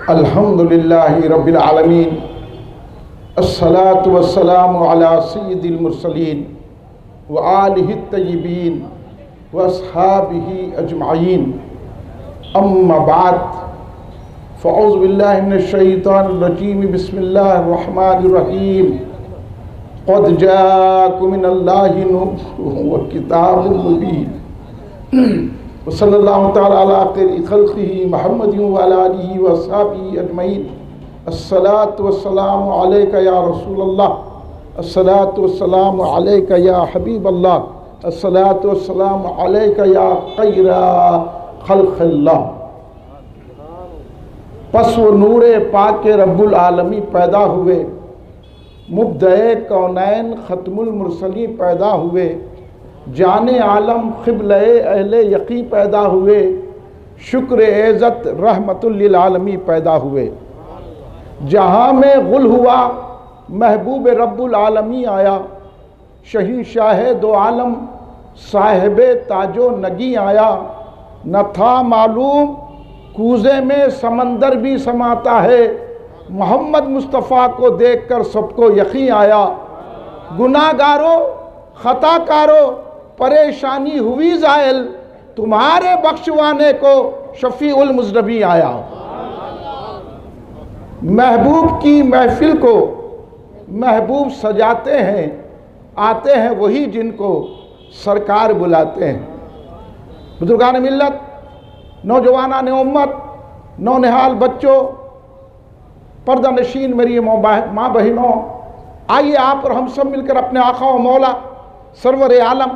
الحمدللہ رب العالمین، الصلاة والسلام علی سید المرسلین وآلہ الطیبین واصحابہ اجمعین، اما بعد فاعوذ باللہ من الشیطان الرجیم، بسم اللہ الرحمن الرحیم۔ قد جاءکم من اللہ نور وکتاب مبین، وصلی اللہ تعالی علی خیر خلقہ محمد وعلی آلہ واصحابہ اجمعین۔ الصلاۃ والسلام علیک یا رسول اللہ، الصلاۃ والسلام علیک یا حبیب اللہ، الصلاۃ والسلام علیک یا خیر خلق اللہ۔ پس وہ نور پاک رب العالمین پیدا ہوئے، مبدع کونین ختم المرسلین پیدا ہوئے، جان عالم قبلہ اہل یقین پیدا ہوئے، شکر عزت رحمت للعالمین پیدا ہوئے۔ جہاں میں غل ہوا محبوب رب العالمین آیا، شہنشاہ دو عالم صاحب تاج و نگی آیا۔ نہ تھا معلوم کوزے میں سمندر بھی سماتا ہے، محمد مصطفیٰ کو دیکھ کر سب کو یقین آیا۔ گناہ گارو خطا کارو پریشانی ہوئی زائل، تمہارے بخشوانے کو شفیع المذنبین آیا۔ محبوب کی محفل کو محبوب سجاتے ہیں، آتے ہیں وہی جن کو سرکار بلاتے ہیں۔ بزرگان ملت، نوجوانان امت، نونہال بچوں، پردہ نشین میری ماں بہنوں، آئیے آپ اور ہم سب مل کر اپنے آقا و مولا سرور عالم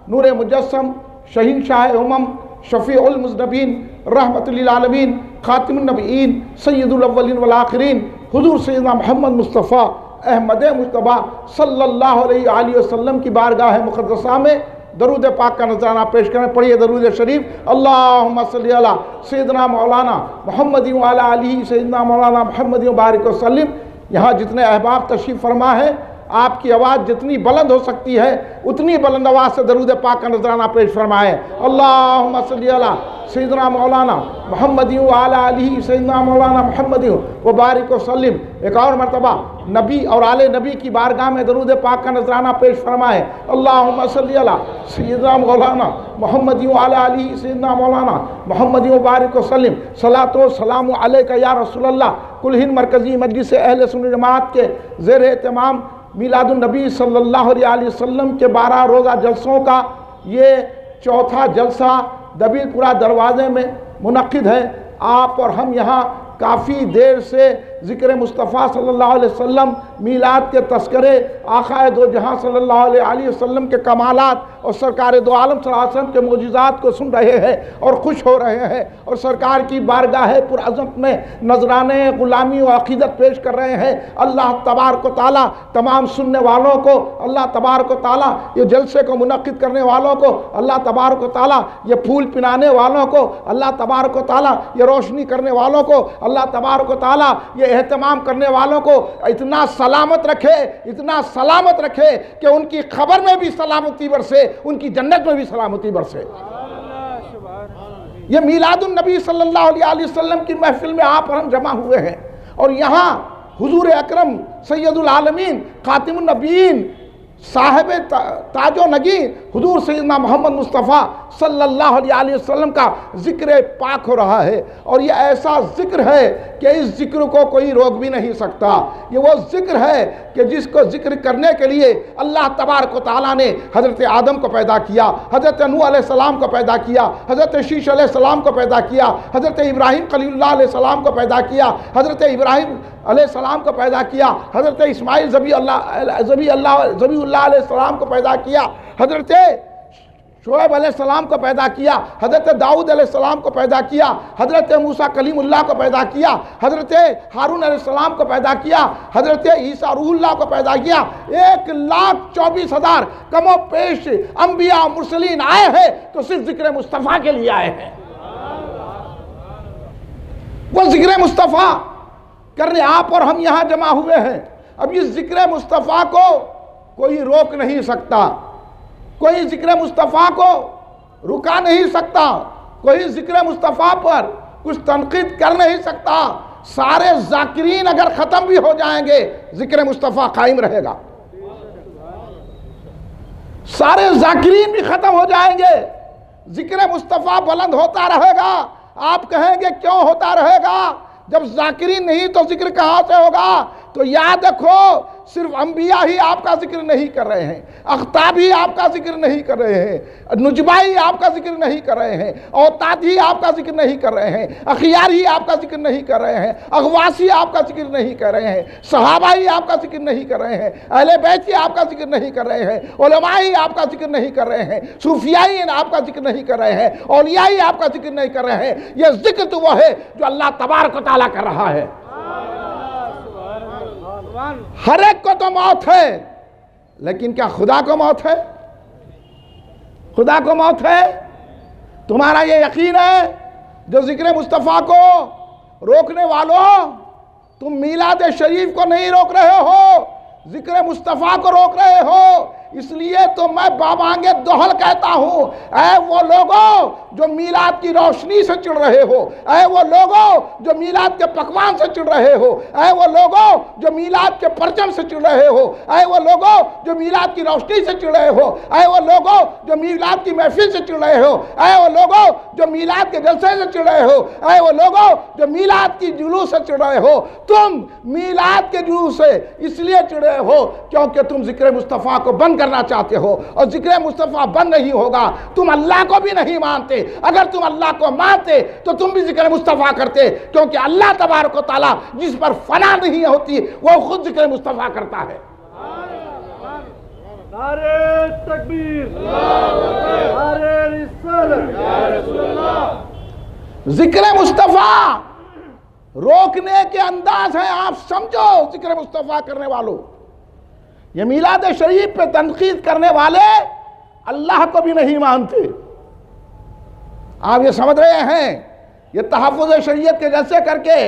نور مجسم شہنشاہ امم شفیع المذنبین رحمت للعالمین خاتم النبیین سید الاولین والآخرین حضور سیدنا محمد مصطفیٰ احمد مجتبیٰ صلی اللہ علیہ وآلہ وسلم کی بارگاہ مقدسہ میں درود پاک کا نذرانہ پیش کریں۔ پڑھیے درود شریف۔ اللہم صلی علی سیدنا مولانا محمد وعلی آلہ سیدنا مولانا محمد وبارک وسلم۔ یہاں جتنے احباب تشریف فرما ہے، آپ کی آواز جتنی بلند ہو سکتی ہے اتنی بلند آواز سے درود پاک کا نذرانہ پیش فرمائیں۔ اللہم صلی علی سیدنا مولانا محمد وعلی آلہ سیدنا مولانا محمد وبارک وسلم۔ ایک اور مرتبہ نبی اور آل نبی کی بارگاہ میں درود پاک کا نذرانہ پیش فرمائیں۔ اللہم صلی علی سیدنا مولانا محمد وعلی آلہ سیدنا مولانا محمد وبارک وسلم۔ صلاۃ و سلام علیک یا رسول اللہ۔ کل ہند مرکزی مجلس اہل سنت جماعت کے زیر اہتمام میلاد النبی صلی اللہ علیہ وسلم کے 12 روزہ جلسوں کا یہ چوتھا جلسہ دبیر پورہ دروازے میں منعقد ہے۔ آپ اور ہم یہاں کافی دیر سے ذکر مصطفیٰ صلی اللہ علیہ وسلم، میلاد کے تذکرے، آقا دو جہاں صلی اللہ علیہ وسلم کے کمالات اور سرکار دو عالم صلی اللہ علیہ وسلم کے معجزات کو سن رہے ہیں اور خوش ہو رہے ہیں، اور سرکار کی بارگاہ پر عظمت میں نذرانے غلامی و عقیدت پیش کر رہے ہیں۔ اللہ تبارک و تعالیٰ تمام سننے والوں کو، اللہ تبارک و تعالیٰ یہ جلسے کو منعقد کرنے والوں کو، اللہ تبارک و تعالیٰ یہ پھول پنانے والوں کو، اللہ تبارک و تعالیٰ یہ روشنی کرنے والوں کو، اللہ تبارک و تعالیٰ یہ اہتمام کرنے والوں کو اتنا سلامت رکھے، اتنا سلامت رکھے کہ ان کی خبر میں بھی سلامتی برسے، ان کی جنت میں بھی سلامتی برسے۔ یہ میلاد النبی صلی اللہ علیہ وسلم کی محفل میں آپ اور ہم جمع ہوئے ہیں، اور یہاں حضور اکرم سید العالمین خاتم النبیین صاحب تاج و نگی حضور سیدنا محمد مصطفیٰ صلی اللہ علیہ وسلم کا ذکر پاک ہو رہا ہے، اور یہ ایسا ذکر ہے کہ اس ذکر کو کوئی روک بھی نہیں سکتا۔ یہ وہ ذکر ہے کہ جس کو ذکر کرنے کے لیے اللہ تبارک و تعالیٰ نے حضرت آدم کو پیدا کیا، حضرت نوح علیہ السلام کو پیدا کیا، حضرت شیش علیہ السلام کو پیدا کیا، حضرت ابراہیم خلیل اللہ علیہ السلام کو پیدا کیا، حضرت ابراہیم علیہ السلام کو پیدا کیا، حضرت اسماعیل ذبیح اللہ علیہ السلام کو پیدا کیا، حضرت شعیب علیہ السلام کو پیدا کیا، حضرت داؤد علیہ السلام کو پیدا کیا، حضرت موسیٰ کلیم اللہ کو پیدا کیا، حضرت ہارون علیہ السلام کو پیدا کیا، حضرت عیسیٰ روح اللہ کو پیدا کیا۔ 1,24,000 کم و بیش انبیاء و مرسلین آئے ہیں تو صرف ذکر مصطفیٰ کے لیے آئے ہیں۔ وہ ذکر مصطفیٰ کرنے آپ اور ہم یہاں جمع ہوئے ہیں۔ اب اس ذکر مصطفیٰ کو کوئی روک نہیں سکتا، کوئی ذکر مصطفیٰ کو رکا نہیں سکتا، کوئی ذکر مصطفیٰ پر کچھ تنقید کر نہیں سکتا۔ سارے ذاکرین اگر ختم بھی ہو جائیں گے ذکر مصطفیٰ قائم رہے گا. سارے ذاکرین بھی ختم ہو جائیں گے ذکر مصطفیٰ بلند ہوتا رہے گا. آپ کہیں گے کیوں ہوتا رہے گا؟ جب ذاکرین نہیں تو ذکر کہاں سے ہوگا؟ تو یاد رکھو صرف انبیاء ہی آپ کا ذکر نہیں کر رہے ہیں، اختاب ہی آپ کا ذکر نہیں کر رہے ہیں، نجبہ ہی آپ کا ذکر نہیں کر رہے ہیں، اوتاد ہی آپ کا ذکر نہیں کر رہے ہیں، اخیار ہی آپ کا ذکر نہیں کر رہے ہیں، اغواس ہی آپ کا ذکر نہیں کر رہے ہیں، صحابہ ہی آپ کا ذکر نہیں کر رہے ہیں، اہل بیت ہی آپ کا ذکر نہیں کر رہے ہیں، علماء ہی آپ کا ذکر نہیں کر رہے ہیں، صوفیاء ہی آپ کا ذکر نہیں کر رہے ہیں، اولیاء ہی آپ کا ذکر نہیں کر رہے ہیں. یہ ذکر تو وہ ہے جو اللہ تبارک و تعالیٰ کر رہا ہے. ہر ایک کو تو موت ہے، لیکن کیا خدا کو موت ہے؟ خدا کو موت ہے؟ تمہارا یہ یقین ہے جو ذکر مصطفیٰ کو روکنے والوں، تم میلاد شریف کو نہیں روک رہے ہو، ذکر مصطفیٰ کو روک رہے ہو. اس لیے تو میں بابانگ دوہل کہتا ہوں، اے وہ لوگوں جو میلاد کی روشنی سے چڑھ رہے ہو، اے وہ لوگوں جو میلاد کے پکوان سے چڑھ رہے ہو، اے وہ لوگوں جو میلاد کے پرچم سے چڑھ رہے ہو، اے وہ لوگوں جو میلاد کی روشنی سے چڑھ رہے ہو، اے وہ لوگوں جو میلاد کی محفل سے چڑھ رہے ہو، اے وہ لوگوں جو میلاد کے جلسے سے چڑھ رہے ہو، اے وہ لوگوں جو میلاد کی جلوس سے چڑھ رہے ہو. تم میلاد کے جلوس سے اس لیے چڑھ رہے ہو کیونکہ تم ذکر مصطفیٰ کو بند کرنا چاہتے ہو، اور ذکر مصطفیٰ بند نہیں ہوگا. تم اللہ کو بھی نہیں مانتے. اگر تم اللہ کو مانتے تو تم بھی ذکر مصطفیٰ کرتے، کیونکہ اللہ تبارک و تعالیٰ جس پر فنا نہیں ہوتی وہ خود ذکر مصطفیٰ کرتا ہے. نعرہ تکبیر، نعرہ رسالت، یا رسول اللہ. ذکر مصطفیٰ روکنے کے انداز ہیں، آپ سمجھو ذکر مصطفیٰ کرنے والوں. یہ میلاد شریف پہ تنقید کرنے والے اللہ کو بھی نہیں مانتے. آپ یہ سمجھ رہے ہیں یہ تحفظ شریعت کے جلسے کر کے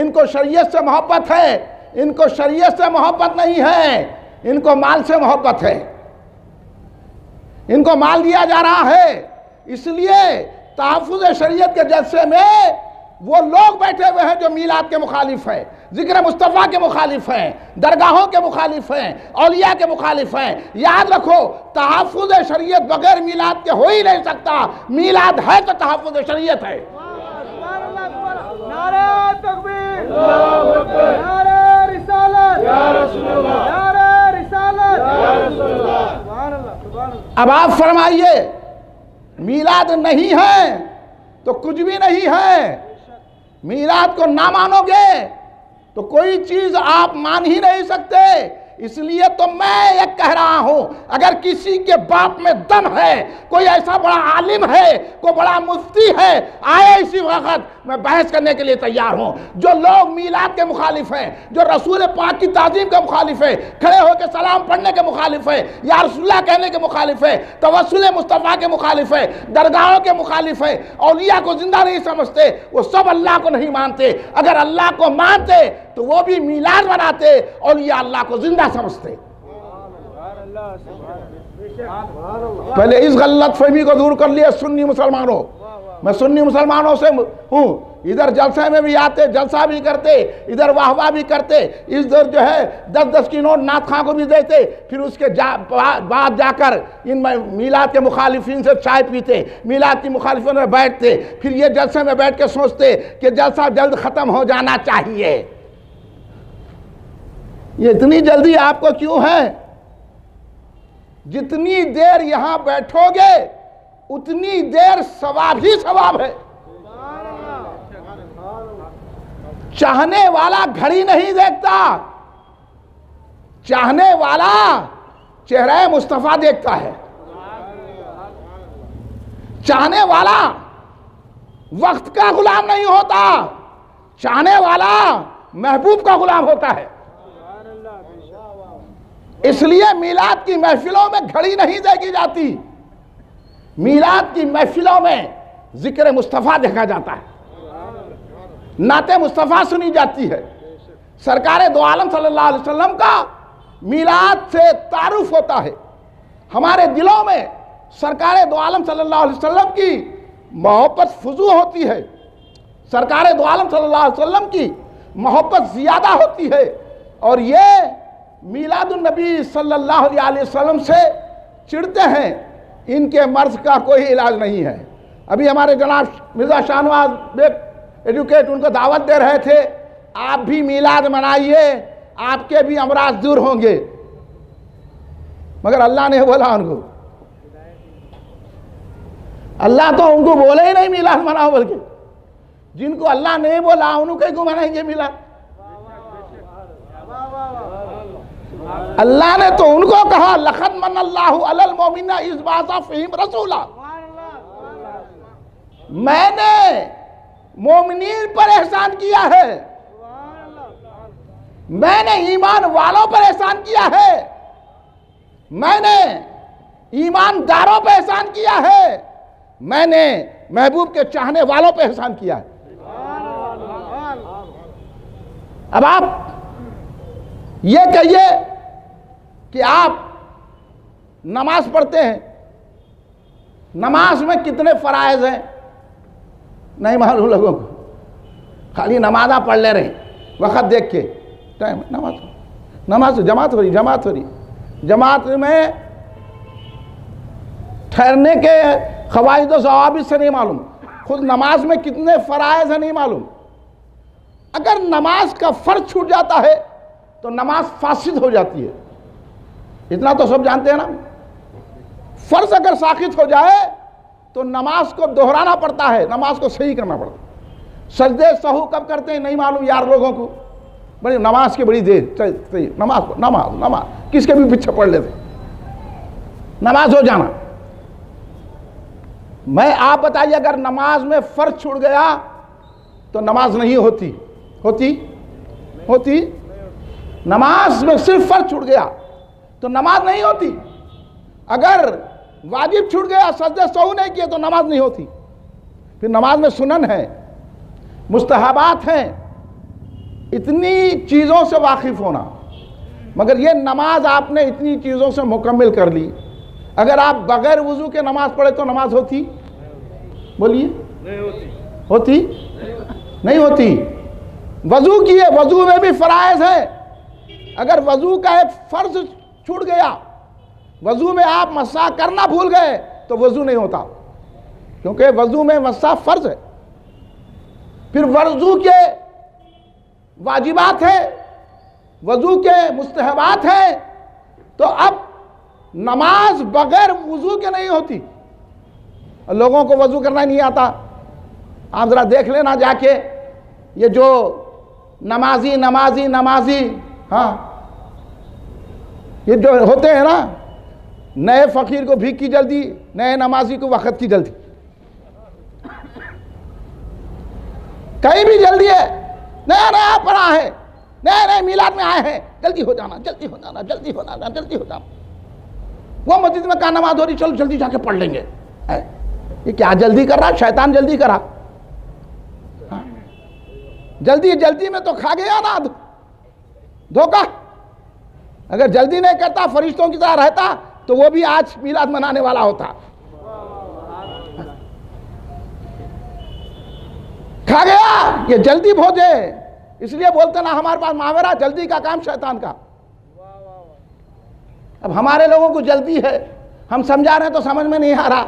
ان کو شریعت سے محبت ہے. ان کو شریعت سے محبت نہیں ہے، ان کو مال سے محبت ہے. ان کو مال دیا جا رہا ہے. اس لیے تحفظ شریعت کے جلسے میں وہ لوگ بیٹھے ہوئے ہیں جو میلاد کے مخالف ہیں، ذکر مصطفیٰ کے مخالف ہیں، درگاہوں کے مخالف ہیں، اولیاء کے مخالف ہیں. یاد رکھو تحفظ شریعت بغیر میلاد کے ہو ہی نہیں سکتا. میلاد ہے تو تحفظ شریعت ہے. نعرہ تکبیر، نعرہ رسالت، یا رسول اللہ، نعرہ رسالت، یا رسول اللہ. سبحان اللہ، سبحان اللہ. اب آپ فرمائیے میلاد نہیں ہے تو کچھ بھی نہیں ہے. میلاد کو نہ مانو گے تو کوئی چیز آپ مان ہی نہیں سکتے. اس لیے تو میں یہ کہہ رہا ہوں اگر کسی کے باپ میں دم ہے، کوئی ایسا بڑا عالم ہے، کوئی بڑا مفتی ہے، آئے اسی وقت میں بحث کرنے کے لیے تیار ہوں. جو لوگ میلاد کے مخالف ہیں، جو رسول پاک کی تعظیم کے مخالف ہیں، کھڑے ہو کے سلام پڑھنے کے مخالف ہیں، یا رسول اللہ کہنے کے مخالف ہیں، توسل مصطفیٰ کے مخالف ہیں، درگاہوں کے مخالف ہیں، اولیاء کو زندہ نہیں سمجھتے، وہ سب اللہ کو نہیں مانتے. اگر اللہ کو مانتے تو وہ بھی میلاد مناتے، اولیاء اللہ کو زندہ سمجھتے. پہلے اس غلط فہمی کو دور کر لیا سنی مسلمانوں. میں سنی مسلمانوں سے ہوں، ادھر جلسے میں بھی آتے، جلسہ بھی کرتے، ادھر واہ واہ بھی کرتے، ادھر جو ہے 10-10 کی نوٹ نعت خواں کو بھی دیتے، پھر اس کے بعد جا کر ان میلاد کے مخالفین سے چائے پیتے، میلاد کی مخالفین میں بیٹھتے، پھر یہ جلسے میں بیٹھ کے سوچتے کہ جلسہ جلد ختم ہو جانا چاہیے. یہ اتنی جلدی آپ کو کیوں ہے؟ جتنی دیر یہاں بیٹھو گے اتنی دیر ثواب ہی ثواب ہے. چاہنے والا گھڑی نہیں دیکھتا، چاہنے والا چہرہ مصطفیٰ دیکھتا ہے. چاہنے والا وقت کا غلام نہیں ہوتا، چاہنے والا محبوب کا غلام ہوتا ہے. اس لیے میلاد کی محفلوں میں گھڑی نہیں دیکھی جاتی، میلاد کی محفلوں میں ذکر مصطفیٰ دیکھا جاتا ہے، نعت مصطفیٰ سنی جاتی ہے. سرکار دو عالم صلی اللہ علیہ وسلم کا میلاد سے تعارف ہوتا ہے. ہمارے دلوں میں سرکار دو عالم صلی اللہ علیہ وسلم کی محبت فزو ہوتی ہے. سرکار دو عالم صلی اللہ علیہ وسلم کی محبت زیادہ ہوتی ہے، اور یہ میلاد النبی صلی اللہ علیہ وسلم سے چڑھتے ہیں، ان کے مرض کا کوئی علاج نہیں ہے۔ ابھی ہمارے جناب مرزا شاہ نواز بیگ ایڈوکیٹ ان کو دعوت دے رہے تھے، آپ بھی میلاد منائیے، آپ کے بھی امراض دور ہوں گے، مگر اللہ نے بولا ان کو، اللہ تو ان کو بولے ہی نہیں میلاد مناؤ، بلکہ جن کو اللہ نہیں بولا ان کو منائیں گے میلاد؟ اللہ نے تو ان کو کہا لَقَدْ مَنَّ اللَّهُ عَلَى الْمُؤْمِنِينَ إِذْ بَعَثَ فِيهِمْ رَسُولًا، میں نے مومنین پر احسان کیا ہے، میں نے ایمان والوں پر احسان کیا ہے، میں نے ایمانداروں پر احسان کیا ہے، میں نے محبوب کے چاہنے والوں پر احسان کیا ہے۔ اب آپ یہ کہیے کہ آپ نماز پڑھتے ہیں، نماز میں کتنے فرائض ہیں نہیں معلوم لوگوں کو، خالی نمازاں پڑھ لے رہے وقت دیکھ کے، ٹائم نماز جماعت ہو رہی، جماعت میں ٹھہرنے کے قواعد و ضوابط سے نہیں معلوم، خود نماز میں کتنے فرائض ہیں نہیں معلوم۔ اگر نماز کا فرض چھوٹ جاتا ہے تو نماز فاسد ہو جاتی ہے، اتنا تو سب جانتے ہیں نا۔ فرض اگر ساقط ہو جائے تو نماز کو دہرانا پڑتا ہے، نماز کو صحیح کرنا پڑتا ہے۔ سجدے سہو کب کرتے ہیں نہیں معلوم یار لوگوں کو، بڑی نماز کی بڑی دیر، نماز کس کے بھی پیچھے پڑھ لیتے، نماز ہو جانا۔ میں آپ بتائیے اگر نماز میں فرض چھوٹ گیا تو نماز نہیں ہوتی نماز میں صرف فرض چھوٹ گیا تو نماز نہیں ہوتی، اگر واجب چھوٹ گیا سجدے سہو نہیں کیے تو نماز نہیں ہوتی۔ پھر نماز میں سنن ہے، مستحبات ہیں، اتنی چیزوں سے واقف ہونا، مگر یہ نماز آپ نے اتنی چیزوں سے مکمل کر لی، اگر آپ بغیر وضو کے نماز پڑھے تو نماز ہوتی؟ بولیے ہوتی؟ نہیں ہوتی۔ وضو کیے، وضو میں بھی فرائض ہیں، اگر وضو کا ایک فرض چھوٹ گیا، وضو میں آپ مسح کرنا بھول گئے تو وضو نہیں ہوتا، کیونکہ وضو میں مسح فرض ہے۔ پھر وضو کے واجبات ہیں، وضو کے مستحبات ہیں، تو اب نماز بغیر وضو کے نہیں ہوتی۔ لوگوں کو وضو کرنا نہیں آتا، آپ ذرا دیکھ لینا جا کے، یہ جو نمازی ہاں یہ جو ہوتے ہیں نا، نئے فقیر کو بھیک کی جلدی، نئے نمازی کو وقت کی جلدی، کہیں بھی جلدی ہے، نیا پڑھا ہے، نئے میلاد میں آئے ہیں، جلدی ہو جانا۔ وہ مسجد میں کہاں نماز ہو رہی، چلو جلدی جا کے پڑھ لیں گے۔ یہ کیا جلدی کر رہا؟ شیطان جلدی کرا، جلدی میں تو کھا گیا نا دھوکہ۔ اگر جلدی نہیں کرتا، فرشتوں کی طرح رہتا تو وہ بھی آج میلاد منانے والا ہوتا۔ کھا گیا، یہ جلدی بھوجے، اس لیے بولتے نا ہمارے پاس محاورہ، جلدی کا کام شیطان کا۔ اب ہمارے لوگوں کو جلدی ہے، ہم سمجھا رہے ہیں تو سمجھ میں نہیں آ رہا،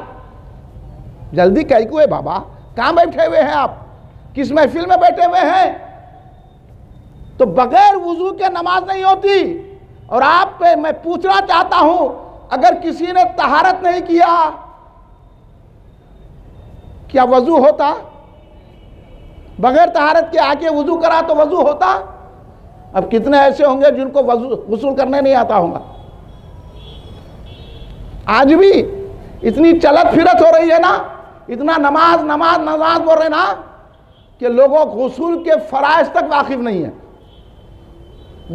جلدی کئی کو ہے بابا؟ کہاں بیٹھے ہوئے ہیں آپ؟ کس محفل میں بیٹھے ہوئے ہیں؟ تو بغیر وضو کے نماز نہیں ہوتی۔ اور آپ پہ میں پوچھنا چاہتا ہوں، اگر کسی نے طہارت نہیں کیا، کیا وضو ہوتا؟ بغیر طہارت کے آکے وضو کرا تو وضو ہوتا؟ اب کتنے ایسے ہوں گے جن کو غسل کرنے نہیں آتا ہوگا؟ آج بھی اتنی چلت پھرت ہو رہی ہے نا، اتنا نماز بول رہے نا، کہ لوگوں غسل کے فرائض تک واقف نہیں ہے۔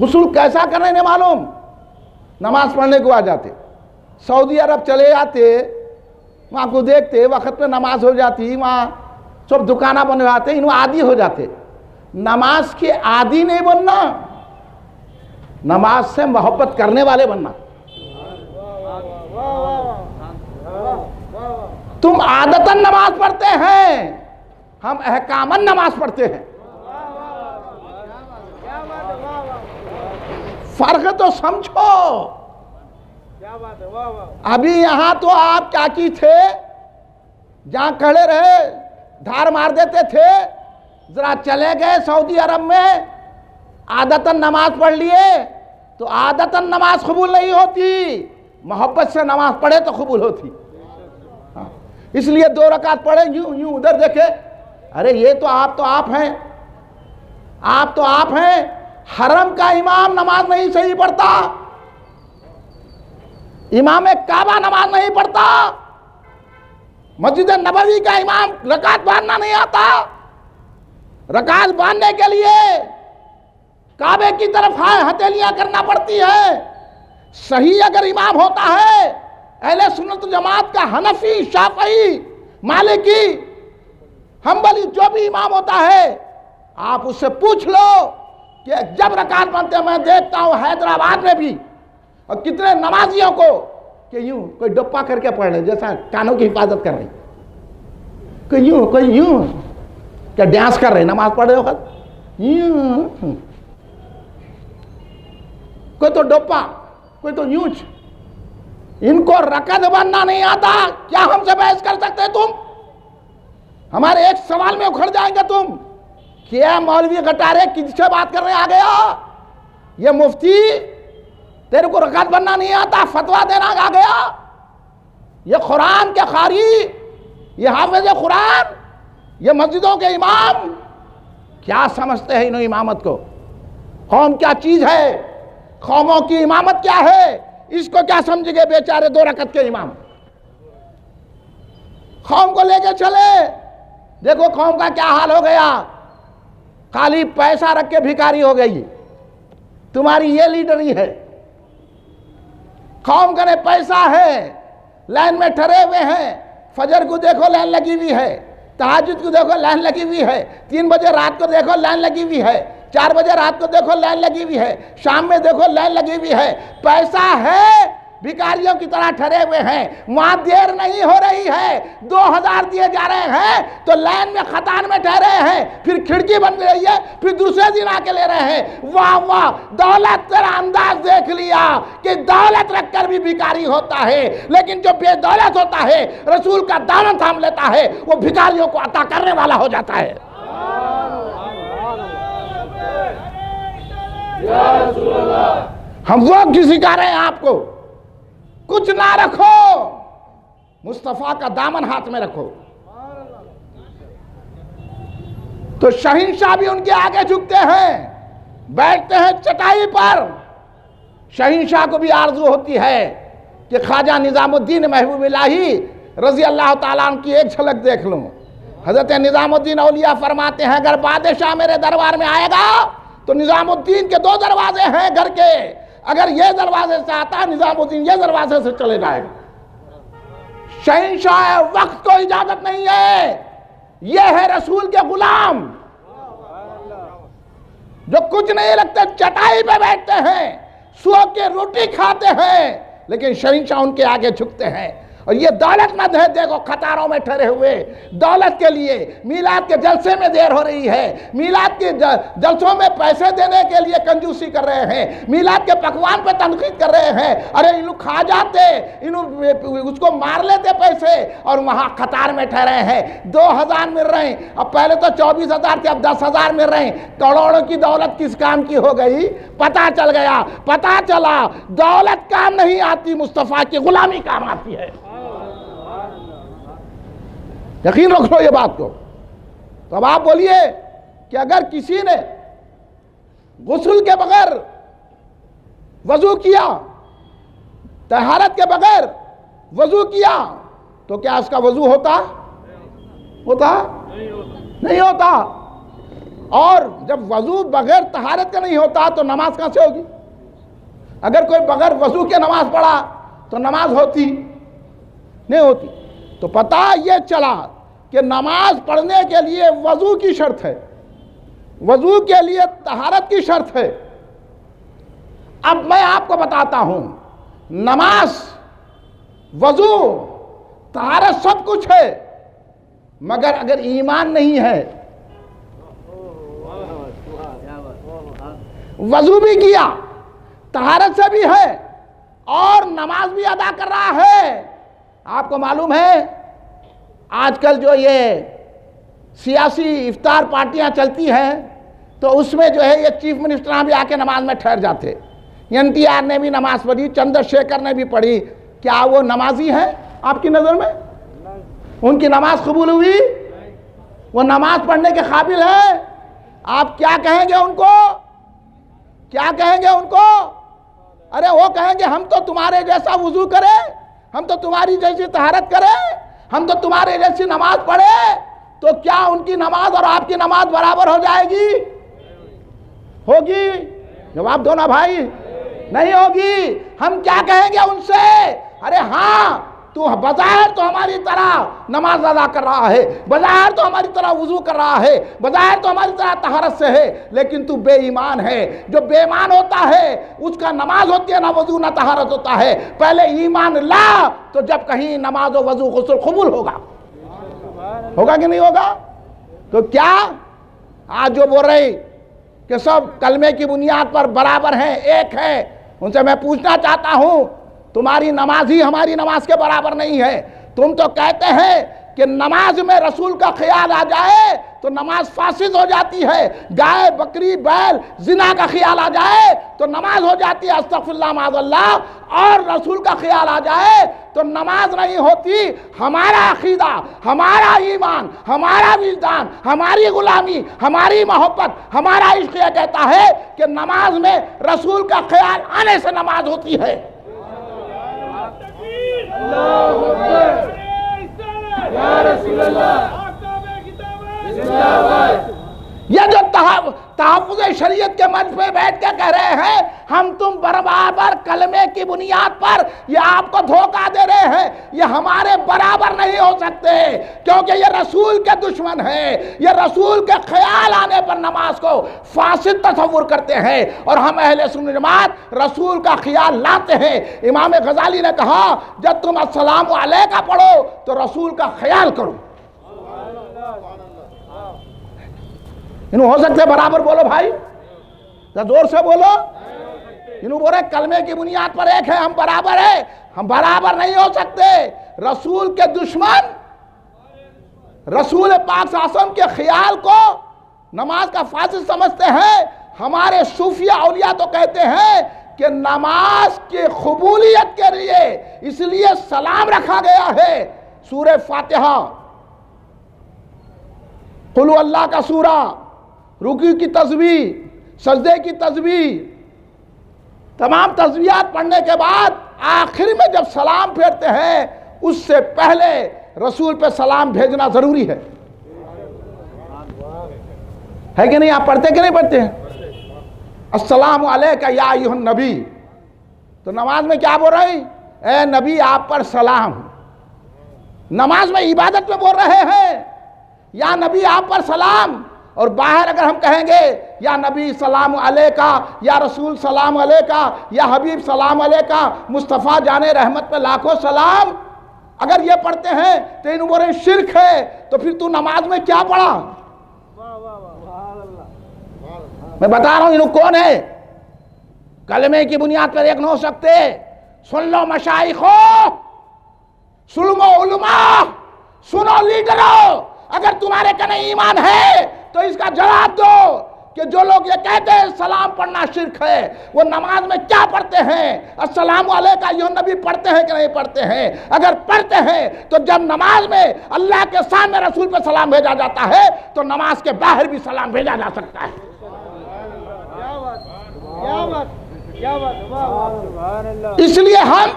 غسل کیسا کرنے نہیں معلوم، نماز پڑھنے کو آ جاتے، سعودی عرب چلے جاتے، وہاں کو دیکھتے وقت پہ نماز ہو جاتی، وہاں سب دکانہ بنواتے، انہوں عادی ہو جاتے۔ نماز کے عادی نہیں بننا، نماز سے محبت کرنے والے بننا۔ تم عادتاً نماز پڑھتے ہیں، ہم احکاماً نماز پڑھتے ہیں۔ فرق تو سمجھو. کیا بات ہے، واہ واہ. ابھی یہاں تو آپ کیا کی تھے، جہاں کھڑے رہے دھار مار دیتے تھے. ذرا چلے گئے سعودی عرب میں، عادتاً نماز پڑھ لیے تو عادتاً نماز قبول نہیں ہوتی، محبت سے نماز پڑھے تو قبول ہوتی. اس لیے 2 رکعت پڑھے، یوں ادھر دیکھے، ارے یہ تو آپ ہیں، آپ تو آپ ہیں. حرم کا امام نماز نہیں صحیح پڑھتا، امام کعبہ نماز نہیں پڑھتا، مسجد نبوی کا امام رکعت باندھنا نہیں آتا. رکعت باندھنے کے لیے کعبے کی طرف ہتھیلیاں کرنا پڑتی ہے. صحیح اگر امام ہوتا ہے اہل سنت جماعت کا، حنفی، شافعی، مالکی، حنبلی، جو بھی امام ہوتا ہے، آپ اس سے پوچھ لو کہ جب رکعت باندھتے ہیں، میں دیکھتا ہوں حیدرآباد میں بھی، اور کتنے نمازیوں کو کہ یوں کوئی ڈپا کر کے پڑھ رہے جیسا کانوں کی حفاظت کر رہے، کوئی یوں کیا ڈانس کر رہے نماز پڑھ رہے وقت، یوں، کوئی تو ڈپا، کوئی تو یونچ. ان کو رکعت باندھنا نہیں آتا، کیا ہم سے بحث کر سکتے تم؟ ہمارے ایک سوال میں اکھڑ جائیں گے تم. کیا مولوی گٹارے کس سے بات کرنے آ گیا؟ یہ مفتی تیرے کو رکعت باندھنا نہیں آتا فتویٰ دینا آ گیا؟ یہ قرآن کے قاری، یہ حافظ قرآن، یہ مسجدوں کے امام، کیا سمجھتے ہیں انہوں امامت کو؟ قوم کیا چیز ہے؟ قوموں کی امامت کیا ہے؟ اس کو کیا سمجھ گئے بیچارے 2 رکعت کے امام؟ قوم کو لے کے چلے، دیکھو قوم کا کیا حال ہو گیا. خالی پیسہ رکھ کے بھکاری ہو گئی. تمہاری یہ لیڈری ہے. قوم کا پیسہ ہے، لائن میں ٹھہرے ہوئے ہیں. فجر کو دیکھو لائن لگی ہوئی ہے، تہجد کو دیکھو لائن لگی ہوئی ہے، 3 بجے رات کو دیکھو لائن لگی ہوئی ہے، 4 بجے رات کو دیکھو لائن لگی ہوئی ہے، شام میں دیکھو لائن لگی ہوئی ہے. پیسہ ہے، بھکاریوں کی طرح ٹھہرے ہوئے ہیں. وہاں دیر نہیں ہو رہی ہے، 2000 دیے جا رہے ہیں تو لائن میں قطار میں ٹھہرے ہیں، پھر کھڑکی بن رہی ہے، پھر دوسرے دن آ کے لے رہے ہیں. واہ واہ، دولت تیرا انداز دیکھ لیا کہ دولت رکھ کر بھی بھکاری ہوتا ہے، لیکن جو بے دولت ہوتا ہے، رسول کا دامن تھام لیتا ہے، وہ بھکاریوں کو عطا کرنے والا ہو جاتا ہے. ہم وہ سکھا رہے ہیں آپ کو، کچھ نہ رکھو، مصطفیٰ کا دامن ہاتھ میں رکھو. تو شہنشاہ بھی ان کے آگے جھکتے ہیں، بیٹھتے ہیں چٹائی پر. شہنشاہ کو بھی آرزو ہوتی ہے کہ خواجہ نظام الدین محبوب الہی رضی اللہ تعالیٰ عنہ کی ایک جھلک دیکھ لوں. حضرت نظام الدین اولیاء فرماتے ہیں اگر بادشاہ میرے دربار میں آئے گا تو نظام الدین کے 2 دروازے ہیں گھر کے، اگر یہ دروازے سے آتا نظام الدین یہ دروازے سے چلے جائے گا. شہنشاہ وقت کو اجازت نہیں ہے، یہ ہے رسول کے غلام جو کچھ نہیں رکھتے، چٹائی پہ بیٹھتے ہیں، سو کے روٹی کھاتے ہیں، لیکن شہنشاہ ان کے آگے جھکتے ہیں. اور یہ دولت مند ہے، دیکھو قطاروں میں ٹھہرے ہوئے دولت کے لیے. میلاد کے جلسے میں دیر ہو رہی ہے، میلاد کے جلسوں میں پیسے دینے کے لیے کنجوسی کر رہے ہیں، میلاد کے پکوان پہ تنقید کر رہے ہیں. ارے ان لوگ کھا جاتے، اس کو مار لیتے پیسے، اور وہاں قطار میں ٹھہرے ہیں. 2000 مل رہے ہیں، اب پہلے تو 24,000 تھے، اب 10,000 مل رہے ہیں. کروڑوں کی دولت کس کام کی ہو گئی؟ پتہ چل گیا، پتہ چلا دولت کام نہیں آتی، مصطفیٰ کی غلامی کام آتی ہے. یقین رکھ لو یہ بات کو. تو اب آپ بولیے کہ اگر کسی نے غسل کے بغیر وضو کیا، طہارت کے بغیر وضو کیا، تو کیا اس کا وضو ہوتا؟ نہیں ہوتا. اور جب وضو بغیر طہارت کا نہیں ہوتا تو نماز کہاں سے ہوگی؟ اگر کوئی بغیر وضو کے نماز پڑھا تو نماز ہوتی نہیں ہوتی. تو پتہ یہ چلا کہ نماز پڑھنے کے لیے وضو کی شرط ہے، وضو کے لیے طہارت کی شرط ہے. اب میں آپ کو بتاتا ہوں، نماز، وضو، طہارت سب کچھ ہے، مگر اگر ایمان نہیں ہے، وضو بھی کیا، طہارت سے بھی ہے اور نماز بھی ادا کر رہا ہے۔ آپ کو معلوم ہے آج کل جو یہ سیاسی افطار پارٹیاں چلتی ہیں تو اس میں جو ہے یہ چیف منسٹر بھی آ کے نماز میں ٹھہر جاتے، NTR نے بھی نماز پڑھی، چندر شیکھر نے بھی پڑھی، کیا وہ نمازی ہیں آپ کی نظر میں؟ ان کی نماز قبول ہوئی؟ وہ نماز پڑھنے کے قابل ہے؟ آپ کیا کہیں گے ان کو؟ کیا کہیں گے ان کو؟ ارے وہ کہیں گے ہم تو تمہارے جیسا وضو کرے، ہم تو تمہاری جیسی طہارت کرے، ہم تو تمہارے جیسی نماز پڑھے، تو کیا ان کی نماز اور آپ کی نماز برابر ہو جائے گی؟ ہوگی؟ جواب دو نا بھائی، نہیں ہوگی۔ ہم کیا کہیں گے ان سے؟ ارے ہاں تو بظاہر تو ہماری طرح نماز ادا کر رہا ہے، بظاہر تو ہماری طرح وضو کر رہا ہے، بظاہر تو ہماری طرح طہارت سے ہے، لیکن تو بے ایمان ہے۔ جو بے ایمان ہوتا ہے اس کا نماز ہوتی ہے نہ وضو نہ طہارت ہوتا ہے۔ پہلے ایمان لا تو جب کہیں نماز و وضو غسل قبول ہوگا، ہوگا کہ نہیں ہوگا؟ تو کیا آج جو بول رہے کہ سب کلمے کی بنیاد پر برابر ہیں، ایک ہے، ان سے میں پوچھنا چاہتا ہوں تمہاری نماز ہی ہماری نماز کے برابر نہیں ہے۔ تم تو کہتے ہیں کہ نماز میں رسول کا خیال آ جائے تو نماز فاسد ہو جاتی ہے، گائے بکری بیل زنا کا خیال آ جائے تو نماز ہو جاتی ہے استغفر اللہ معاذ اللہ، اور رسول کا خیال آ جائے تو نماز نہیں ہوتی۔ ہمارا عقیدہ، ہمارا ایمان، ہمارا وجدان، ہماری غلامی، ہماری محبت، ہمارا عشق یہ کہتا ہے کہ نماز میں رسول کا خیال آنے سے نماز ہوتی ہے۔ یہ جو تحفظ شریعت کے منچ پہ بیٹھ کے کہہ رہے ہیں ہم تم برابر کلمے کی بنیاد پر، یہ آپ کو دھوکہ دے رہے ہیں، یہ ہمارے برابر نہیں ہو سکتے، کیونکہ یہ رسول کے دشمن ہیں، یہ رسول کے خیال آنے پر نماز کو فاسد تصور کرتے ہیں، اور ہم اہل سنت جماعت رسول کا خیال لاتے ہیں۔ امام غزالی نے کہا جب تم السلام علیکہ پڑھو تو رسول کا خیال کرو۔ انہوں ہو سکتے برابر؟ بولو بھائی، زور سے بولو۔ انہوں بول رہے کلمے کی بنیاد پر ایک ہے، ہم برابر ہیں، ہم برابر نہیں ہو سکتے۔ رسول کے دشمن رسول پاک صلی اللہ علیہ وسلم کے خیال کو نماز کا فاسد سمجھتے ہیں۔ ہمارے صوفیہ اولیاء تو کہتے ہیں کہ نماز کی قبولیت کے لیے اس لیے سلام رکھا گیا ہے۔ سورہ فاتحہ، قل هو اللہ کا سورہ، رکوع کی تسبیح، سجدے کی تسبیح، تمام تسبیحات پڑھنے کے بعد آخر میں جب سلام پھیرتے ہیں اس سے پہلے رسول پہ سلام بھیجنا ضروری ہے۔ ہے کہ نہیں؟ آپ پڑھتے کہ نہیں پڑھتے ہیں؟ السلام علیکہ یا ایھا النبی، تو نماز میں کیا بول رہے ہیں؟ اے نبی آپ پر سلام۔ نماز میں عبادت میں بول رہے ہیں یا نبی آپ پر سلام، اور باہر اگر ہم کہیں گے یا نبی سلام علیکہ، یا رسول سلام علیکہ، یا حبیب سلام علیکہ، مصطفیٰ جان رحمت پہ لاکھوں سلام، اگر یہ پڑھتے ہیں تو انہوں بولے شرک ہے، تو پھر تو نماز میں کیا پڑھا؟ میں بتا رہا ہوں انہوں کون ہے؟ کلمے کی بنیاد پر ایک نہ ہو سکتے۔ سن لو مشائخو، سنو علماء، سنو لیڈروں، اگر تمہارے کنے ایمان ہے تو اس کا جواب دو کہ جو لوگ یہ کہتے ہیں سلام پڑھنا شرک ہے، وہ نماز میں کیا پڑھتے ہیں؟ السلام علیکہ ایھا النبی پڑھتے ہیں کہ نہیں پڑھتے ہیں؟ اگر پڑھتے ہیں تو جب نماز میں اللہ کے سامنے رسول پہ سلام بھیجا جاتا ہے تو نماز کے باہر بھی سلام بھیجا جا سکتا ہے۔ اس لیے ہم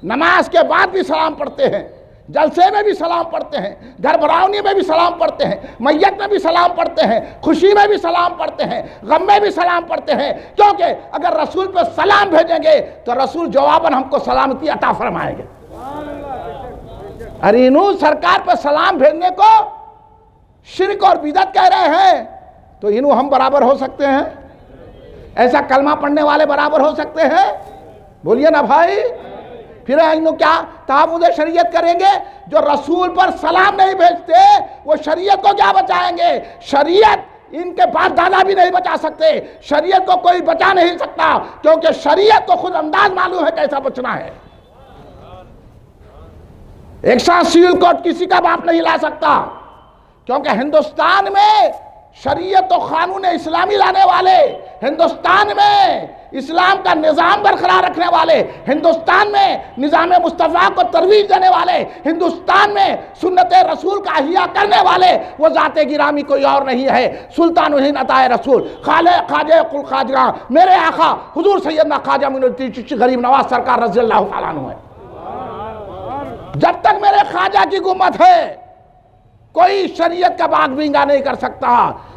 نماز کے بعد بھی سلام پڑھتے ہیں، جلسے میں بھی سلام پڑھتے ہیں، گھر بھراونی میں بھی سلام پڑھتے ہیں، میت میں بھی سلام پڑھتے ہیں، خوشی میں بھی سلام پڑھتے ہیں، غم میں بھی سلام پڑھتے ہیں، کیونکہ اگر رسول پہ سلام بھیجیں گے تو رسول جواباً ہم کو سلامتی عطا فرمائیں گے۔ ارے انہوں سرکار پہ سلام بھیجنے کو شرک اور بدعت کہہ رہے ہیں، تو انہوں ہم برابر ہو سکتے ہیں؟ ایسا کلمہ پڑھنے والے برابر ہو سکتے ہیں؟ بولیے نا بھائی۔ پھر انہوں کیا تحفظ شریعت کریں گے؟ جو رسول پر سلام نہیں بھیجتے وہ شریعت کو کیا بچائیں گے؟ شریعت ان کے باپ دادا بھی نہیں بچا سکتے، شریعت کو کوئی بچا نہیں سکتا، کیونکہ شریعت کو خود انداز معلوم ہے کیسا بچنا ہے۔ ایک ساتھ سیول کوڈ کسی کا باپ نہیں لا سکتا، کیونکہ ہندوستان میں شریعت و قانون اسلامی لانے والے، ہندوستان میں اسلام کا نظام برقرار رکھنے والے، ہندوستان میں نظام مصطفیٰ کو ترویج دینے والے، ہندوستان میں سنت رسول کا احیاء کرنے والے، وہ ذات گرامی کوئی اور نہیں ہے، سلطان الہند عطا رسول خواجہ قل خواجہ میرے آقا حضور سیدنا خواجہ معین الدین چشتی غریب نواز سرکار رضی اللہ تعالیٰ عنہ ہے۔ جب تک میرے خواجہ کی حکومت ہے کوئی شریعت کا باغ بینگا نہیں کر سکتا،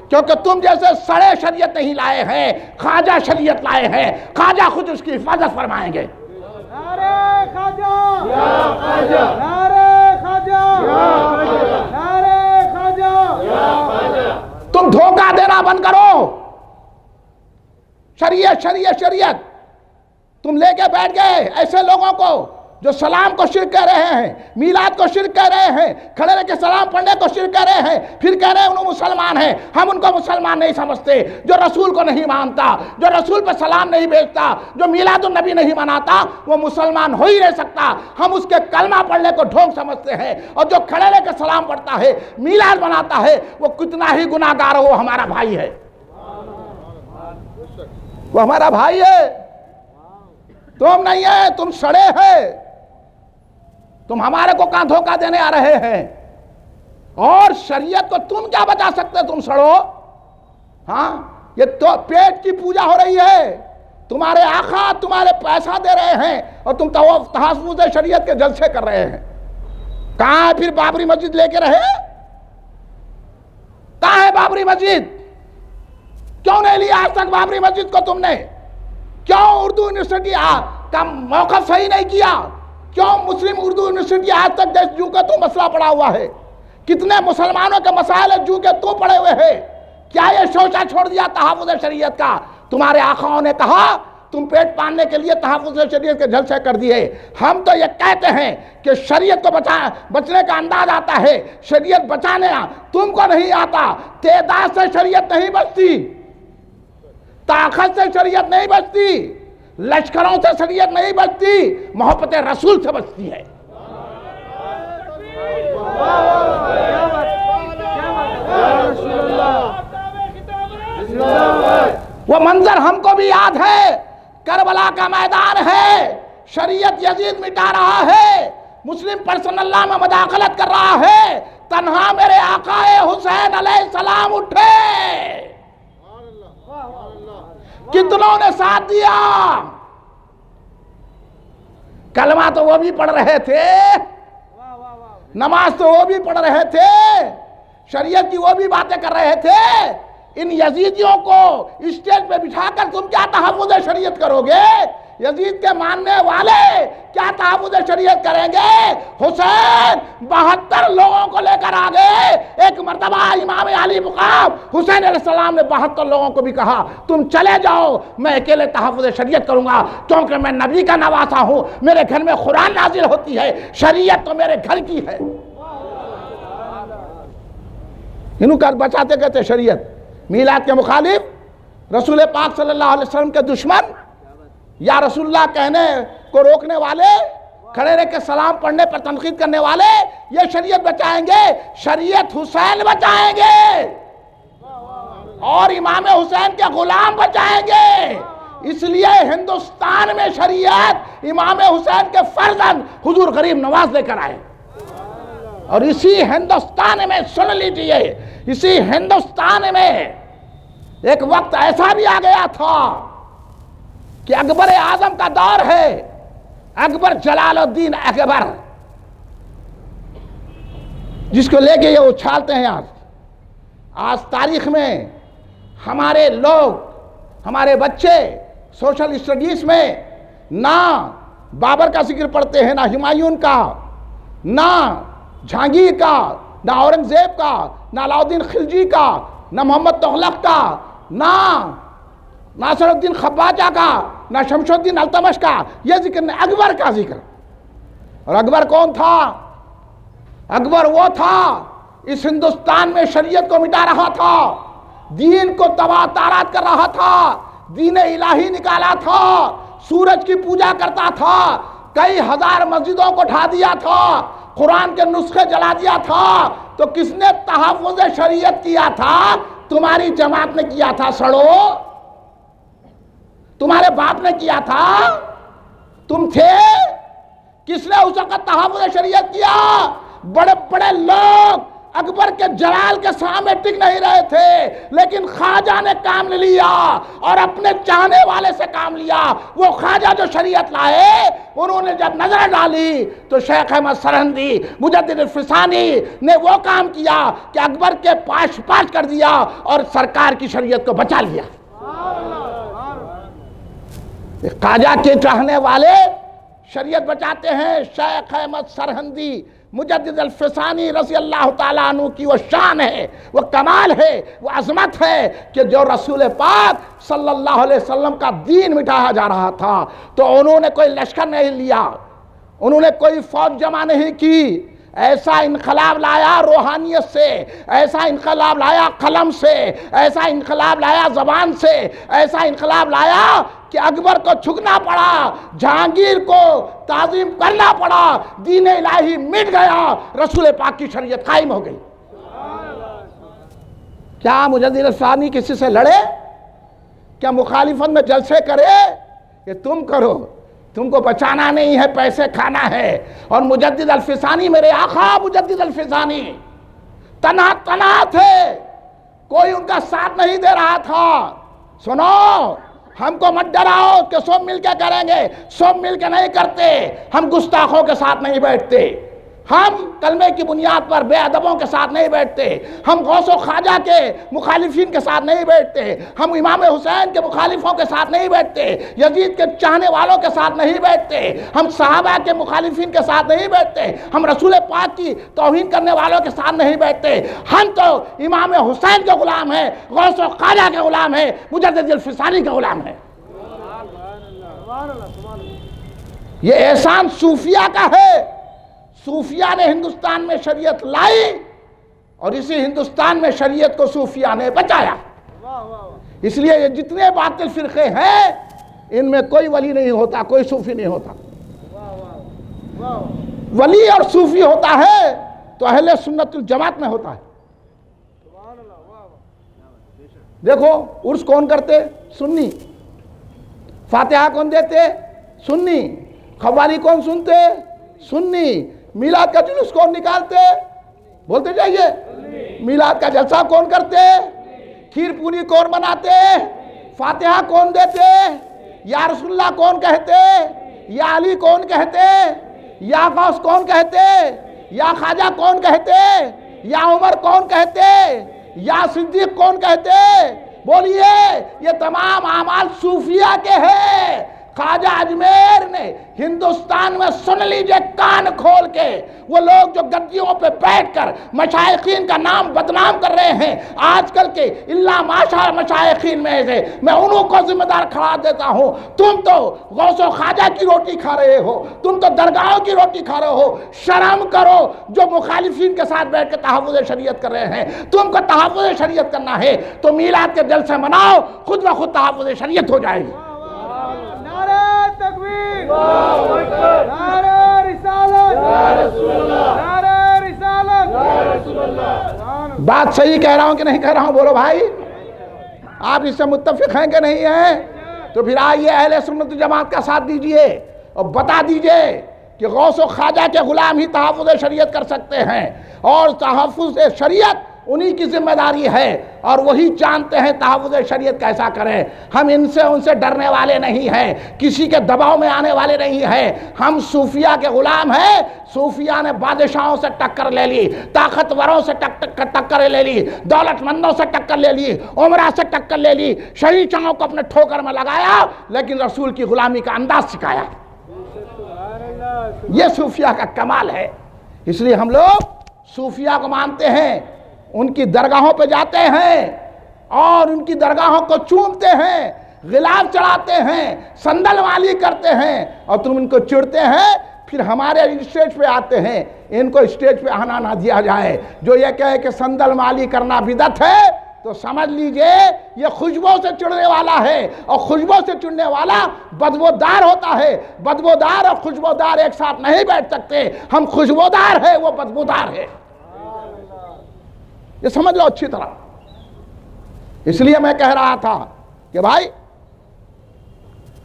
کیونکہ تم جیسے سڑے شریعت نہیں لائے ہیں، خواجہ شریعت لائے ہیں، خواجہ خود اس کی حفاظت فرمائیں گے۔ نعرہ خواجہ، یا خواجہ، نعرہ خواجہ، یا خواجہ، نعرہ خواجہ، یا خواجہ۔ تم دھوکہ دینا بند کرو، شریعت شریعت شریعت تم لے کے بیٹھ گئے ایسے لوگوں کو جو سلام کو شرک کہہ رہے ہیں، میلاد کو شرک کہہ رہے ہیں، کھڑے رہ کے سلام پڑھنے کو شرک کہہ رہے ہیں، پھر کہہ رہے ہیں انہوں مسلمان ہیں۔ ہم ان کو مسلمان نہیں سمجھتے، جو رسول کو نہیں مانتا، جو رسول پہ سلام نہیں بھیجتا، جو میلاد النبی نہیں مناتا، وہ مسلمان ہو ہی نہیں سکتا۔ ہم اس کے کلمہ پڑھنے کو ڈھونگ سمجھتے ہیں، اور جو کھڑے رہ کے سلام پڑھتا ہے، میلاد مناتا ہے، وہ کتنا ہی گناہگار ہو، وہ ہمارا بھائی ہے، وہ ہمارا بھائی ہے۔ تم نہیں ہے، تم سڑے ہیں، تم ہمارے کو کہاں دھوکہ دینے آ رہے ہیں؟ اور شریعت کو تم کیا بچا سکتے؟ تم سڑو، ہاں یہ تو پیٹ کی پوجا ہو رہی ہے، تمہارے آقا تمہارے پیسہ دے رہے ہیں اور تم تحفظ شریعت کے جلسے کر رہے ہیں۔ کہاں ہے پھر بابری مسجد لے کے رہے؟ کہاں ہے بابری مسجد؟ کیوں نہیں لیا آج تک بابری مسجد کو تم نے؟ کیوں اردو یونیورسٹی کا موقف صحیح نہیں کیا؟ کیوں مسلم اردو یونیورسٹی آج تک دیش جو کا تو مسئلہ پڑا ہوا ہے؟ کتنے مسلمانوں کے مسائل جو کے تو پڑے ہوئے ہیں؟ کیا یہ شوشہ چھوڑ دیا تحفظ شریعت کا؟ تمہارے آقاؤں نے کہا تم پیٹ پالنے کے لیے تحفظ شریعت کے جلسے کر دیے۔ ہم تو یہ کہتے ہیں کہ شریعت کو بچنے کا انداز آتا ہے، شریعت بچانے تم کو نہیں آتا۔ تعداد سے شریعت نہیں بچتی، طاقت سے شریعت نہیں بچتی، لشکروں سے شریعت نہیں بچتی، محبت رسول سے بچتی ہے۔ وہ منظر ہم کو بھی یاد ہے، کربلا کا میدان ہے، شریعت یزید مٹا رہا ہے، مسلم پرسنل اللہ میں مداخلت کر رہا ہے، تنہا میرے آقا حسین علیہ السلام اٹھے، کتنوں نے ساتھ دیا؟ کلمہ تو وہ بھی پڑھ رہے تھے، نماز تو وہ بھی پڑھ رہے تھے، شریعت کی وہ بھی باتیں کر رہے تھے۔ ان یزیدیوں کو اسٹیج پہ بٹھا کر تم کیا تحفظ شریعت کرو گے؟ یزید کے ماننے والے کیا تحفظ شریعت کریں گے؟ حسین 72 لوگوں کو لے کر آگئے۔ ایک مرتبہ امام علی مقام حسین علیہ السلام نے 72 لوگوں کو بھی کہا تم چلے جاؤ، میں اکیلے تحفظ شریعت کروں گا، کیونکہ میں نبی کا نواسا ہوں، میرے گھر میں قرآن نازل ہوتی ہے، شریعت تو میرے گھر کی ہے۔ انہوں کا بچاتے کہتے شریعت، میلاد کے مخالف، رسول پاک صلی اللہ علیہ وسلم کے دشمن، یا رسول اللہ کہنے کو روکنے والے، کھڑے رہ کے سلام پڑھنے پر تنقید کرنے والے، یہ شریعت بچائیں گے؟ شریعت حسین بچائیں گے اور امام حسین کے غلام بچائیں گے۔ اس لیے ہندوستان میں شریعت امام حسین کے فرزند حضور غریب نواز لے کر آئے، اور اسی ہندوستان میں سن لیجئے، اسی ہندوستان میں ایک وقت ایسا بھی آ گیا تھا کہ اکبر اعظم کا دور ہے، اکبر جلال الدین اکبر، جس کو لے کے یہ اچھالتے ہیں۔ آج تاریخ میں ہمارے لوگ، ہمارے بچے سوشل اسٹڈیز میں نہ بابر کا ذکر پڑھتے ہیں، نہ ہمایوں کا، نہ جہانگیر کا، نہ اورنگزیب کا، نہ علاؤدین خلجی کا، نہ محمد تغلق کا، نہ ناصر الدین خباجہ کا، نہ شمس الدین التمش کا، یہ ذکر نہیں، اکبر کا ذکر۔ اور اکبر کون تھا؟ اکبر وہ تھا اس ہندوستان میں شریعت کو مٹا رہا تھا، دین کو تباہ تارات کر رہا تھا، دین الہی نکالا تھا، سورج کی پوجا کرتا تھا، کئی ہزار مسجدوں کو اٹھا دیا تھا، قرآن کے نسخے جلا دیا تھا، تو کس نے تحفظ شریعت کیا تھا؟ تمہاری جماعت نے کیا تھا سڑو، تمہارے باپ نے کیا تھا، تم تھے؟ کس نے اس وقت تحفظ شریعت کیا؟ بڑے بڑے لوگ اکبر کے جلال کے سامنے ٹک نہیں رہے تھے، لیکن خواجہ نے کام لیا اور اپنے چاہنے والے سے کام لیا۔ وہ خواجہ جو شریعت لائے، انہوں نے جب نظر ڈالی تو شیخ احمد سرہندی مجدد الفسانی نے وہ کام کیا کہ اکبر کے پاش پاش کر دیا اور سرکار کی شریعت کو بچا لیا۔ خواجہ کے چاہنے والے شریعت بچاتے ہیں۔ شیخ احمد سرہندی مجدد الفسانی رضی اللہ تعالیٰ عنہ کی وہ شان ہے، وہ کمال ہے، وہ عظمت ہے کہ جو رسول پاک صلی اللہ علیہ وسلم کا دین مٹایا جا رہا تھا تو انہوں نے کوئی لشکر نہیں لیا، انہوں نے کوئی فوج جمع نہیں کی، ایسا انقلاب لایا روحانیت سے، ایسا انقلاب لایا قلم سے، ایسا انقلاب لایا زبان سے، ایسا انقلاب لایا کہ اکبر کو جھکنا پڑا، جہانگیر کو تعظیم کرنا پڑا، دین الہی مٹ گیا، رسول پاک کی شریعت قائم ہو گئی۔ کیا مجدد الفسانی کسی سے لڑے؟ کیا مخالفت میں جلسے کرے؟ کہ تم کرو، تم کو بچانا نہیں ہے، پیسے کھانا ہے۔ اور مجدد الفسانی میرے آقا مجدد الفسانی تنہا تھے، کوئی ان کا ساتھ نہیں دے رہا تھا۔ سنو، ہم کو مت ڈراؤ کہ سب مل کے کریں گے، سب مل کے نہیں کرتے، ہم گستاخوں کے ساتھ نہیں بیٹھتے، ہم کلمے کی بنیاد پر بے ادبوں کے ساتھ نہیں بیٹھتے، ہم غوث و خواجہ کے مخالفین کے ساتھ نہیں بیٹھتے، ہم امام حسین کے مخالفوں کے ساتھ نہیں بیٹھتے، یزید کے چاہنے والوں کے ساتھ نہیں بیٹھتے، ہم صحابہ کے مخالفین کے ساتھ نہیں بیٹھتے، ہم رسول پاک کی توہین کرنے والوں کے ساتھ نہیں بیٹھتے، ہم تو امام حسین کے غلام ہیں، غوث و خواجہ کے غلام ہیں، مجدد الفسانی کے غلام ہیں۔ یہ احسان صوفیہ کا ہے۔ صوفیہ نے ہندوستان میں شریعت لائی اور اسی ہندوستان میں شریعت کو صوفیہ نے بچایا۔ اس لیے یہ جتنے باطل فرقے ہیں ان میں کوئی ولی نہیں ہوتا، کوئی صوفی نہیں ہوتا۔ ولی اور صوفی ہوتا ہے تو اہل سنت الجماعت میں ہوتا ہے۔ دیکھو عرس کون کرتے؟ سنی۔ فاتحہ کون دیتے؟ سنی۔ قوالی کون سنتے؟ سنی۔ میلاد کا جلوس کون نکالتے؟ بولتے جائیے۔ میلاد کا جلسہ کون کرتے؟ کھیر پوری کون بناتے؟ فاتحہ کون دیتے؟ یا رسول اللہ کون کہتے؟ یا علی کون کہتے؟ یا غوث کون کہتے؟ یا خواجہ کون کہتے؟ یا عمر کون کہتے؟ یا صدیق کون کہتے؟ بولیے، یہ تمام اعمال صوفیہ کے ہیں۔ خواجہ اجمیر نے ہندوستان میں سن لیجئے کان کھول کے، وہ لوگ جو گدیوں پہ بیٹھ کر مشائخین کا نام بدنام کر رہے ہیں آج کل کے اللہ ماشاء مشائخین میں سے، میں انہوں کو ذمہ دار کھڑا دیتا ہوں۔ تم تو غوث و خواجہ کی روٹی کھا رہے ہو، تم تو درگاہوں کی روٹی کھا رہے ہو، شرم کرو جو مخالفین کے ساتھ بیٹھ کے تحفظ شریعت کر رہے ہیں۔ تم کو تحفظ شریعت کرنا ہے تو میلاد کے جلسے مناؤ، خود بخود تحفظ شریعت ہو جائے گی۔ نعرہ تکبیر، نعرہ رسالت، نعرہ رسالت، بات صحیح کہہ رہا ہوں کہ نہیں کہہ رہا ہوں؟ بولو بھائی، آپ اس سے متفق ہیں کہ نہیں ہیں؟ تو پھر آئیے اہل سنت جماعت کا ساتھ دیجئے اور بتا دیجئے کہ غوث و خواجہ کے غلام ہی تحفظ شریعت کر سکتے ہیں، اور تحفظ شریعت انہی کی ذمہ داری ہے، اور وہی جانتے ہیں تحفظ شریعت کیسا کریں۔ ہم ان سے ڈرنے والے نہیں ہیں، کسی کے دباؤ میں آنے والے نہیں ہیں۔ ہم صوفیہ کے غلام ہیں۔ صوفیہ نے بادشاہوں سے ٹکر لے لی، طاقتوروں سے ٹکر لے لی، دولت مندوں سے ٹکر لے لی، عمرہ سے ٹکر لے لی، شہنشاہوں کو اپنے ٹھوکر میں لگایا، لیکن رسول کی غلامی کا انداز سکھایا۔ یہ صوفیہ کا کمال ہے۔ اس لیے ہم لوگ صوفیہ کو مانتے ہیں، ان کی درگاہوں پہ جاتے ہیں اور ان کی درگاہوں کو چومتے ہیں، غلاف چڑھاتے ہیں، صندل مالی کرتے ہیں، اور تم ان کو چڑھتے ہیں، پھر ہمارے اسٹیج پہ آتے ہیں۔ ان کو اسٹیج پہ آنا نہ دیا جائے۔ جو یہ کہے کہ صندل مالی کرنا بدعت ہے، تو سمجھ لیجئے یہ خوشبو سے چڑھنے والا ہے، اور خوشبو سے چڑھنے والا بدبودار ہوتا ہے۔ بدبودار اور خوشبودار ایک ساتھ نہیں بیٹھ سکتے، ہم خوشبودار ہے، وہ بدبودار ہے، یہ سمجھ لو اچھی طرح۔ اس لیے میں کہہ رہا تھا کہ بھائی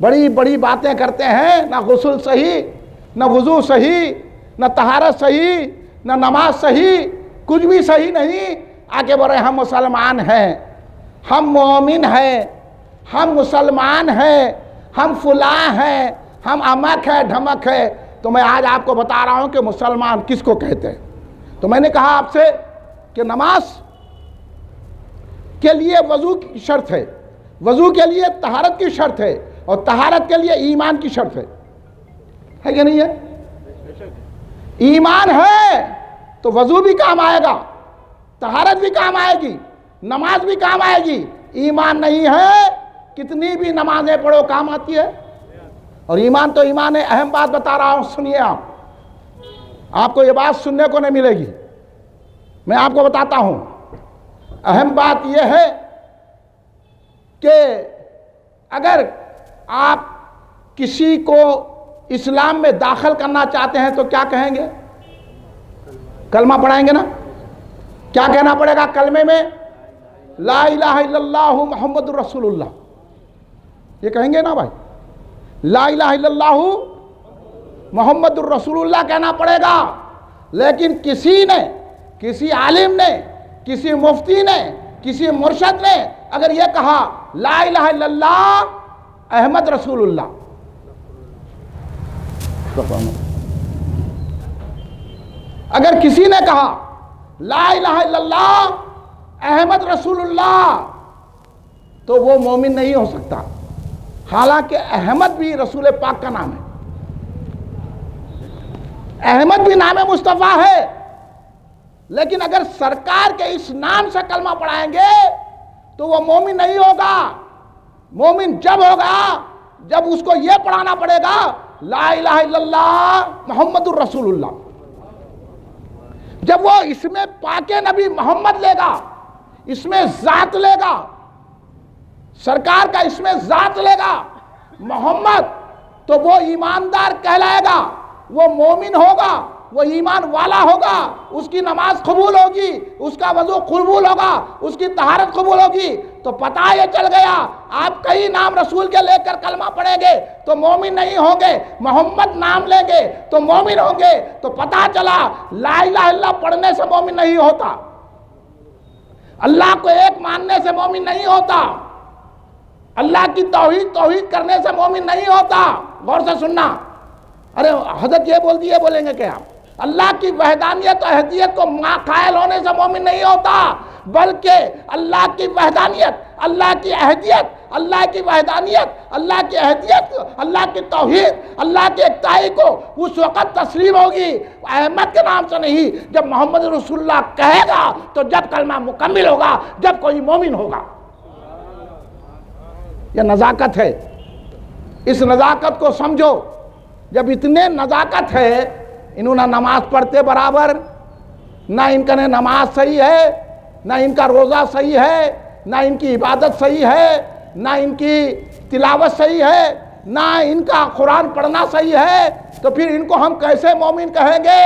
بڑی بڑی باتیں کرتے ہیں، نہ غسل صحیح، نہ وضو صحیح، نہ طہارت صحیح، نہ نماز صحیح، کچھ بھی صحیح نہیں، آگے بڑھے ہم مسلمان ہیں، ہم مومن ہیں، ہم مسلمان ہیں، ہم فلاں ہیں، ہم امک ہے ڈھمک ہے۔ تو میں آج آپ کو بتا رہا ہوں کہ مسلمان کس کو کہتے ہیں۔ تو میں نے کہا آپ سے کہ نماز کے لیے وضو کی شرط ہے، وضو کے لیے طہارت کی شرط ہے، اور طہارت کے لیے ایمان کی شرط ہے کہ نہیں ہے؟ ایمان ہے تو وضو بھی کام آئے گا، طہارت بھی کام آئے گی، نماز بھی کام آئے گی۔ ایمان نہیں ہے کتنی بھی نمازیں پڑھو کام آتی ہے، اور ایمان تو ایمان ہے۔ اہم بات بتا رہا ہوں، سنیے آپ کو یہ بات سننے کو نہیں ملے گی، میں آپ کو بتاتا ہوں۔ اہم بات یہ ہے کہ اگر آپ کسی کو اسلام میں داخل کرنا چاہتے ہیں تو کیا کہیں گے؟ کلمہ پڑھائیں گے نا؟ کیا کہنا پڑے گا کلمے میں؟ لا الہ الا اللہ محمد الرسول اللہ، یہ کہیں گے نا بھائی؟ لا الہ الا اللہ محمد الرسول اللہ کہنا پڑے گا۔ لیکن کسی عالم نے، کسی مفتی نے، کسی مرشد نے اگر یہ کہا لا الہ الا اللہ احمد رسول اللہ، اگر کسی نے کہا لا الہ الا اللہ احمد رسول اللہ، تو وہ مومن نہیں ہو سکتا، حالانکہ احمد بھی رسول پاک کا نام ہے، احمد بھی نام مصطفیٰ ہے۔ لیکن اگر سرکار کے اس نام سے کلمہ پڑھائیں گے تو وہ مومن نہیں ہوگا۔ مومن جب ہوگا جب اس کو یہ پڑھانا پڑے گا لا الہ الا اللہ محمد الرسول اللہ۔ جب وہ اس میں پاک نبی محمد لے گا، اس میں ذات لے گا، سرکار کا اس میں ذات لے گا محمد، تو وہ ایماندار کہلائے گا، وہ مومن ہوگا، وہ ایمان والا ہوگا، اس کی نماز قبول ہوگی، اس کا وضو قبول ہوگا، اس کی طہارت قبول ہوگی۔ تو پتہ یہ چل گیا آپ کئی نام رسول کے لے کر کلمہ پڑھیں گے تو مومن نہیں ہوں گے، محمد نام لیں گے تو مومن ہوں گے۔ تو پتہ چلا لا الہ الا اللہ پڑھنے سے مومن نہیں ہوتا، اللہ کو ایک ماننے سے مومن نہیں ہوتا، اللہ کی توحید کرنے سے مومن نہیں ہوتا۔ غور سے سننا، ارے حضرت یہ بول دیے، بولیں گے کیا؟ اللہ کی وحدانیت و احدیت کو قائل ہونے سے مومن نہیں ہوتا، بلکہ اللہ کی وحدانیت، اللہ کی احدیت، اللہ کی وحدانیت، اللہ کی احدیت، اللہ کی توحید، اللہ کی اکتائی کو اس وقت تسلیم ہوگی احمد کے نام سے نہیں، جب محمد رسول اللہ کہے گا، تو جب کلمہ مکمل ہوگا، جب کوئی مومن ہوگا۔ یہ نزاکت ہے، اس نزاکت کو سمجھو۔ جب اتنے نزاکت ہے، انہوں نے نماز پڑھتے برابر، نہ ان کا نماز صحیح ہے، نہ ان کا روزہ صحیح ہے، نہ ان کی عبادت صحیح ہے، نہ ان کی تلاوت صحیح ہے، نہ ان کا قرآن پڑھنا صحیح ہے، تو پھر ان کو ہم کیسے مومن کہیں گے؟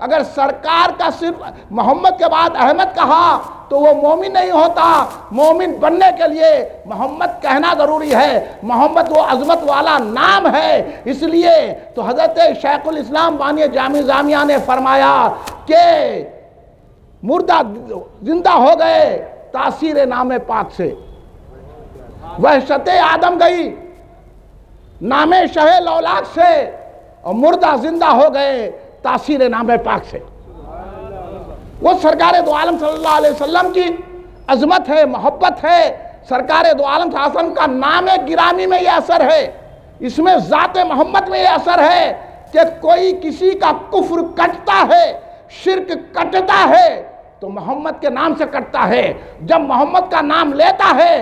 اگر سرکار کا صرف محمد کے بعد احمد کہا تو وہ مومن نہیں ہوتا۔ مومن بننے کے لیے محمد کہنا ضروری ہے، محمد وہ عظمت والا نام ہے۔ اس لیے تو حضرت شیخ الاسلام بانی جامع جامعہ نے فرمایا کہ مردہ زندہ ہو گئے تاثیر نام پاک سے، وحشت آدم گئی نام شہ لولاک سے، اور مردہ زندہ ہو گئے تاثیر نام پاک سے۔ وہ سرکار دو عالم صلی اللہ علیہ وسلم کی عظمت ہے، محبت ہے۔ سرکار دو عالم صلی اللہ علیہ وسلم کا نام گرامی میں یہ اثر ہے، اس میں ذات محمد میں یہ اثر ہے کہ کوئی کسی کا کفر کٹتا ہے، شرک کٹتا ہے تو محمد کے نام سے کٹتا ہے۔ جب محمد کا نام لیتا ہے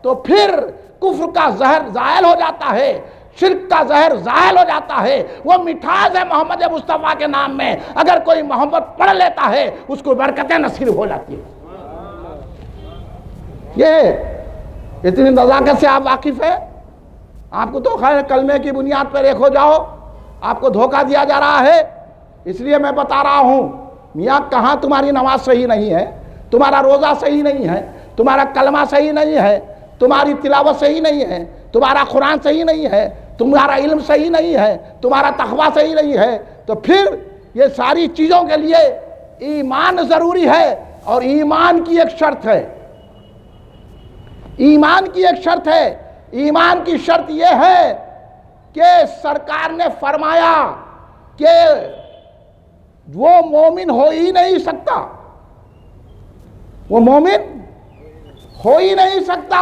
تو پھر کفر کا زہر زائل ہو جاتا ہے، شرک کا زہر زائل ہو جاتا ہے۔ وہ مٹھاس ہے محمد مصطفیٰ کے نام میں، اگر کوئی محمد پڑھ لیتا ہے اس کو برکتیں نصیب ہو جاتی ہے۔ یہ اتنی نزاکت سے آپ واقف ہیں؟ آپ کو تو خیر کلمے کی بنیاد پر ایک ہو جاؤ، آپ کو دھوکہ دیا جا رہا ہے۔ اس لیے میں بتا رہا ہوں، میاں کہاں تمہاری نماز صحیح نہیں ہے، تمہارا روزہ صحیح نہیں ہے، تمہارا کلمہ صحیح نہیں ہے، تمہاری تلاوت صحیح نہیں ہے، تمہارا قرآن صحیح نہیں ہے، تمہارا علم صحیح نہیں ہے، تمہارا تقویٰ صحیح نہیں ہے، تو پھر یہ ساری چیزوں کے لیے ایمان ضروری ہے، اور ایمان کی ایک شرط ہے، ایمان کی ایک شرط ہے، ایمان کی شرط یہ ہے کہ سرکار نے فرمایا کہ وہ مومن ہو ہی نہیں سکتا، وہ مومن ہو ہی نہیں سکتا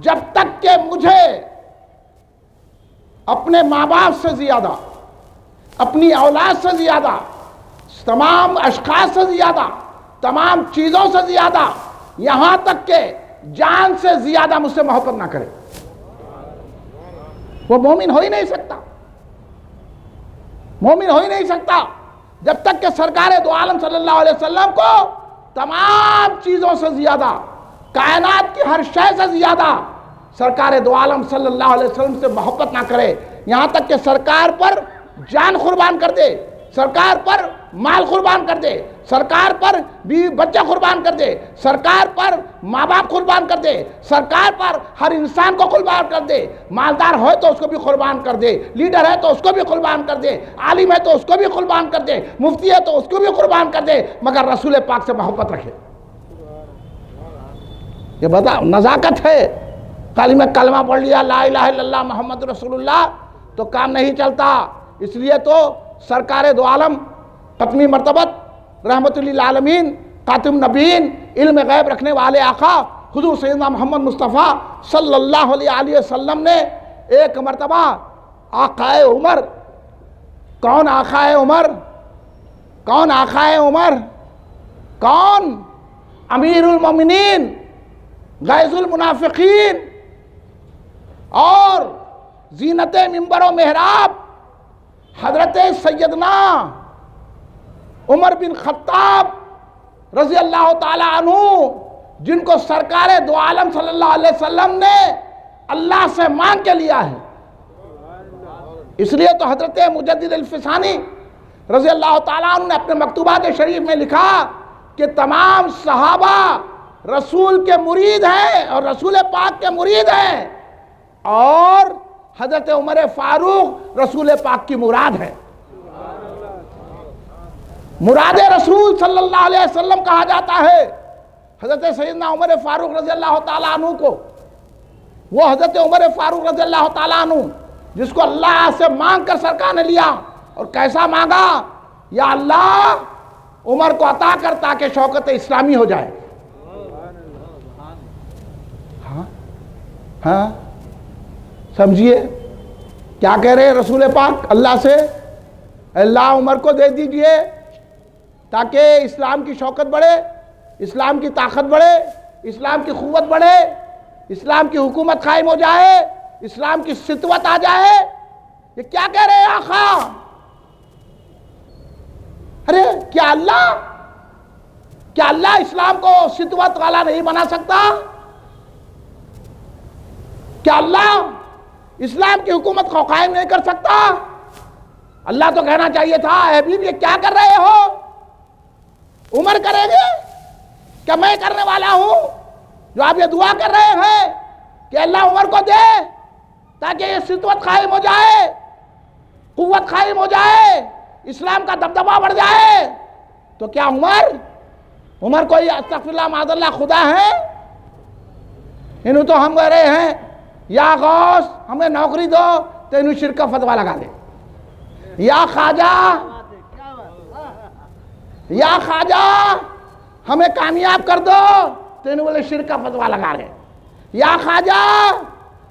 جب تک کہ مجھے اپنے ماں باپ سے زیادہ، اپنی اولاد سے زیادہ، تمام اشخاص سے زیادہ، تمام چیزوں سے زیادہ، یہاں تک کہ جان سے زیادہ مجھ سے محبت نہ کرے، وہ مومن ہو ہی نہیں سکتا، مومن ہو ہی نہیں سکتا جب تک کہ سرکار دو عالم صلی اللہ علیہ وسلم کو تمام چیزوں سے زیادہ، کائنات کی ہر شے سے زیادہ سرکار دو عالم صلی اللہ علیہ وسلم سے محبت نہ کرے، یہاں تک کہ سرکار پر جان قربان کر دے، سرکار پر مال قربان کر دے، سرکار پر بیوی بچہ قربان کر دے، سرکار پر ماں باپ قربان کر دے، سرکار پر ہر انسان کو قربان کر دے، مالدار ہے تو اس کو بھی قربان کر دے، لیڈر ہے تو اس کو بھی قربان کر دے، عالم ہے تو اس کو بھی قربان کر دے، مفتی ہے تو اس کو بھی قربان کر دے، مگر رسول پاک سے محبت رکھے۔ یہ بتا نزاکت ہے۔ کلمہ پڑھ لیا لا الہ الا اللہ محمد رسول اللہ تو کام نہیں چلتا، اس لیے تو سرکار دو عالم ختمی مرتبت رحمت للعالمین خاتم نبیین علم غیب رکھنے والے آقا حضور سیدنا محمد مصطفیٰ صلی اللہ علیہ وسلم نے ایک مرتبہ آقائے عمر، کون آقائے عمر؟ کون آقائے عمر؟ کون؟ امیر المومنین، غیظ المنافقین اور زینت منبر و محراب حضرت سیدنا عمر بن خطاب رضی اللہ تعالیٰ عنہ، جن کو سرکار دو عالم صلی اللہ علیہ وسلم نے اللہ سے مانگ کے لیا ہے۔ اس لیے تو حضرت مجدد الفسانی رضی اللہ تعالیٰ عنہ نے اپنے مکتوبات شریف میں لکھا کہ تمام صحابہ رسول کے مرید ہیں اور رسول پاک کے مرید ہیں، اور حضرت عمر فاروق رسول پاک کی مراد ہے۔ مراد رسول صلی اللہ علیہ وسلم کہا جاتا ہے حضرت سیدنا عمر فاروق رضی اللہ تعالیٰ عنہ کو۔ وہ حضرت عمر فاروق رضی اللہ تعالیٰ عنہ جس کو اللہ سے مانگ کر سرکار نے لیا، اور کیسا مانگا؟ یا اللہ عمر کو عطا کر تاکہ شوکت اسلامی ہو جائے۔ ہاں سمجھیے کیا کہہ رہے ہیں رسول پاک اللہ سے؟ اللہ عمر کو دے دیجئے تاکہ اسلام کی شوکت بڑھے، اسلام کی طاقت بڑھے، اسلام کی قوت بڑھے، اسلام کی حکومت قائم ہو جائے، اسلام کی سطوت آ جائے۔ یہ کیا کہہ رہے ہیں آقا؟ ارے کیا اللہ اسلام کو سطوت والا نہیں بنا سکتا؟ کیا اللہ اسلام کی حکومت کو قائم نہیں کر سکتا؟ اللہ تو کہنا چاہیے تھا اے حبیب یہ کیا کر رہے ہو؟ عمر کریں گے کیا میں کرنے والا ہوں؟ جو آپ یہ دعا کر رہے ہیں کہ اللہ عمر کو دے تاکہ یہ سطوت قائم ہو جائے، قوت قائم ہو جائے، اسلام کا دبدبہ بڑھ جائے، تو کیا عمر کوئی استغفر اللہ معاذ اللہ خدا ہے؟ انہوں تو ہم کہہ رہے ہیں یا غوث ہمیں نوکری دو تو انہوں شرک کا فتویٰ لگا دے، یا خواجہ ہمیں کامیاب کر دو تو انہوں بولے شرک کا فتویٰ لگا دے، یا خواجہ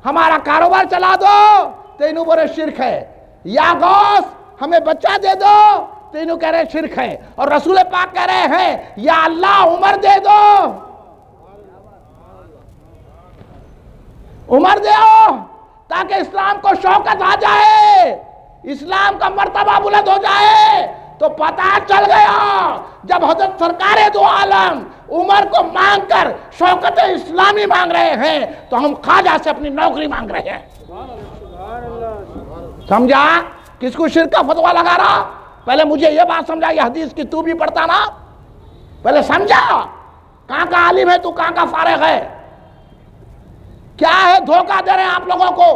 ہمارا کاروبار چلا دو تو انہوں بولے شرک ہے، یا غوث ہمیں بچہ دے دو تو انہوں کہہ رہے شرک ہے، اور رسول پاک کہہ رہے ہیں یا اللہ عمر دے دو، عمر دو تاکہ اسلام کو شوکت آ جائے، اسلام کا مرتبہ بلند ہو جائے، تو پتہ چل گیا جب حضرت سرکار دو عالم عمر کو مانگ کر شوکت اسلامی مانگ رہے ہیں تو ہم خواجہ سے اپنی نوکری مانگ رہے ہیں. سمجھا؟ کس کو شرک کا فتویٰ لگا رہا؟ پہلے مجھے یہ بات سمجھا، یہ حدیث کی تو بھی پڑھتا نا، پہلے سمجھا کہاں کا عالم ہے تو، کہاں کا فارغ ہے. کیا ہے دھوکہ دے رہے ہیں آپ لوگوں کو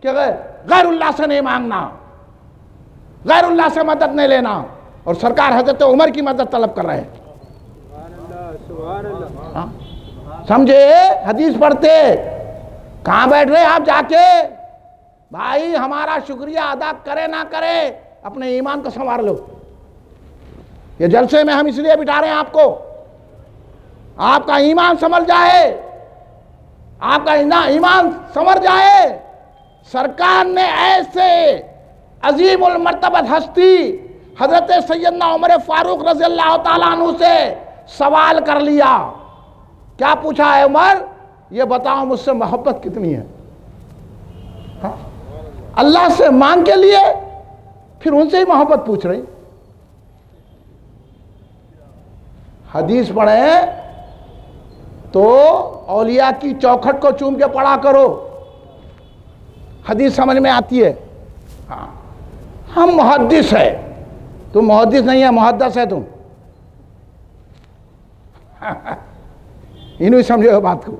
کہ غیر اللہ سے نہیں مانگنا، غیر اللہ سے مدد نہیں لینا، اور سرکار حضرت عمر کی مدد طلب کر رہے ہیں. سمجھے؟ حدیث پڑھتے کہاں بیٹھ رہے آپ جا کے؟ بھائی ہمارا شکریہ ادا کرے نہ کرے اپنے ایمان کو سنوار لو. یہ جلسے میں ہم اس لیے بٹھا رہے ہیں آپ کو، آپ کا ایمان سنور جائے، آپ کا ایمان سنور جائے. سرکار نے ایسے عظیم المرتبت ہستی حضرت سیدنا عمر فاروق رضی اللہ تعالیٰ عنہ سے سوال کر لیا. کیا پوچھا ہے عمر؟ یہ بتاؤ مجھ سے محبت کتنی ہے؟ اللہ سے مانگ کے لیے پھر ان سے ہی محبت پوچھ رہی. حدیث پڑھیں تو اولیاء کی چوکھٹ کو چوم کے پڑھا کرو، حدیث سمجھ میں آتی ہے. ہاں ہم محدث ہے، تم محدث نہیں ہے، محدث ہے تم. انہوں سمجھے ہو بات کو.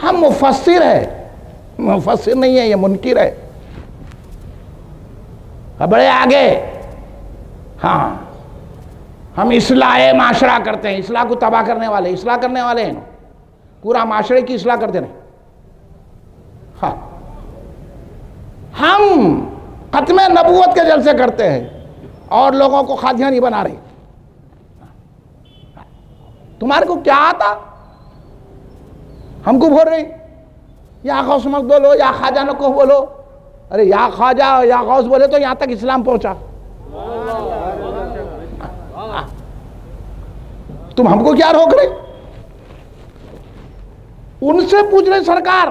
ہم مفسر ہے، مفسر نہیں ہے، یہ منکر ہے. بڑے آگے. ہاں ہم اصلاح معاشرہ کرتے ہیں، اصلاح کو تباہ کرنے والے، اصلاح کرنے والے ہیں، پورا معاشرے کی اصلاح کرتے ہیں. ہاں ہم ختم نبوت کے جلسے کرتے ہیں اور لوگوں کو قادیانی بنا رہے. تمہارے کو کیا آتا؟ ہم کو بول رہے یا غوث مت بولو، یا خواجہ نہ کو بولو. ارے یا خواجہ یا غوث بولے تو یہاں تک اسلام پہنچا. تم ہم کو کیا روک رہے؟ ان سے پوچھ رہے سرکار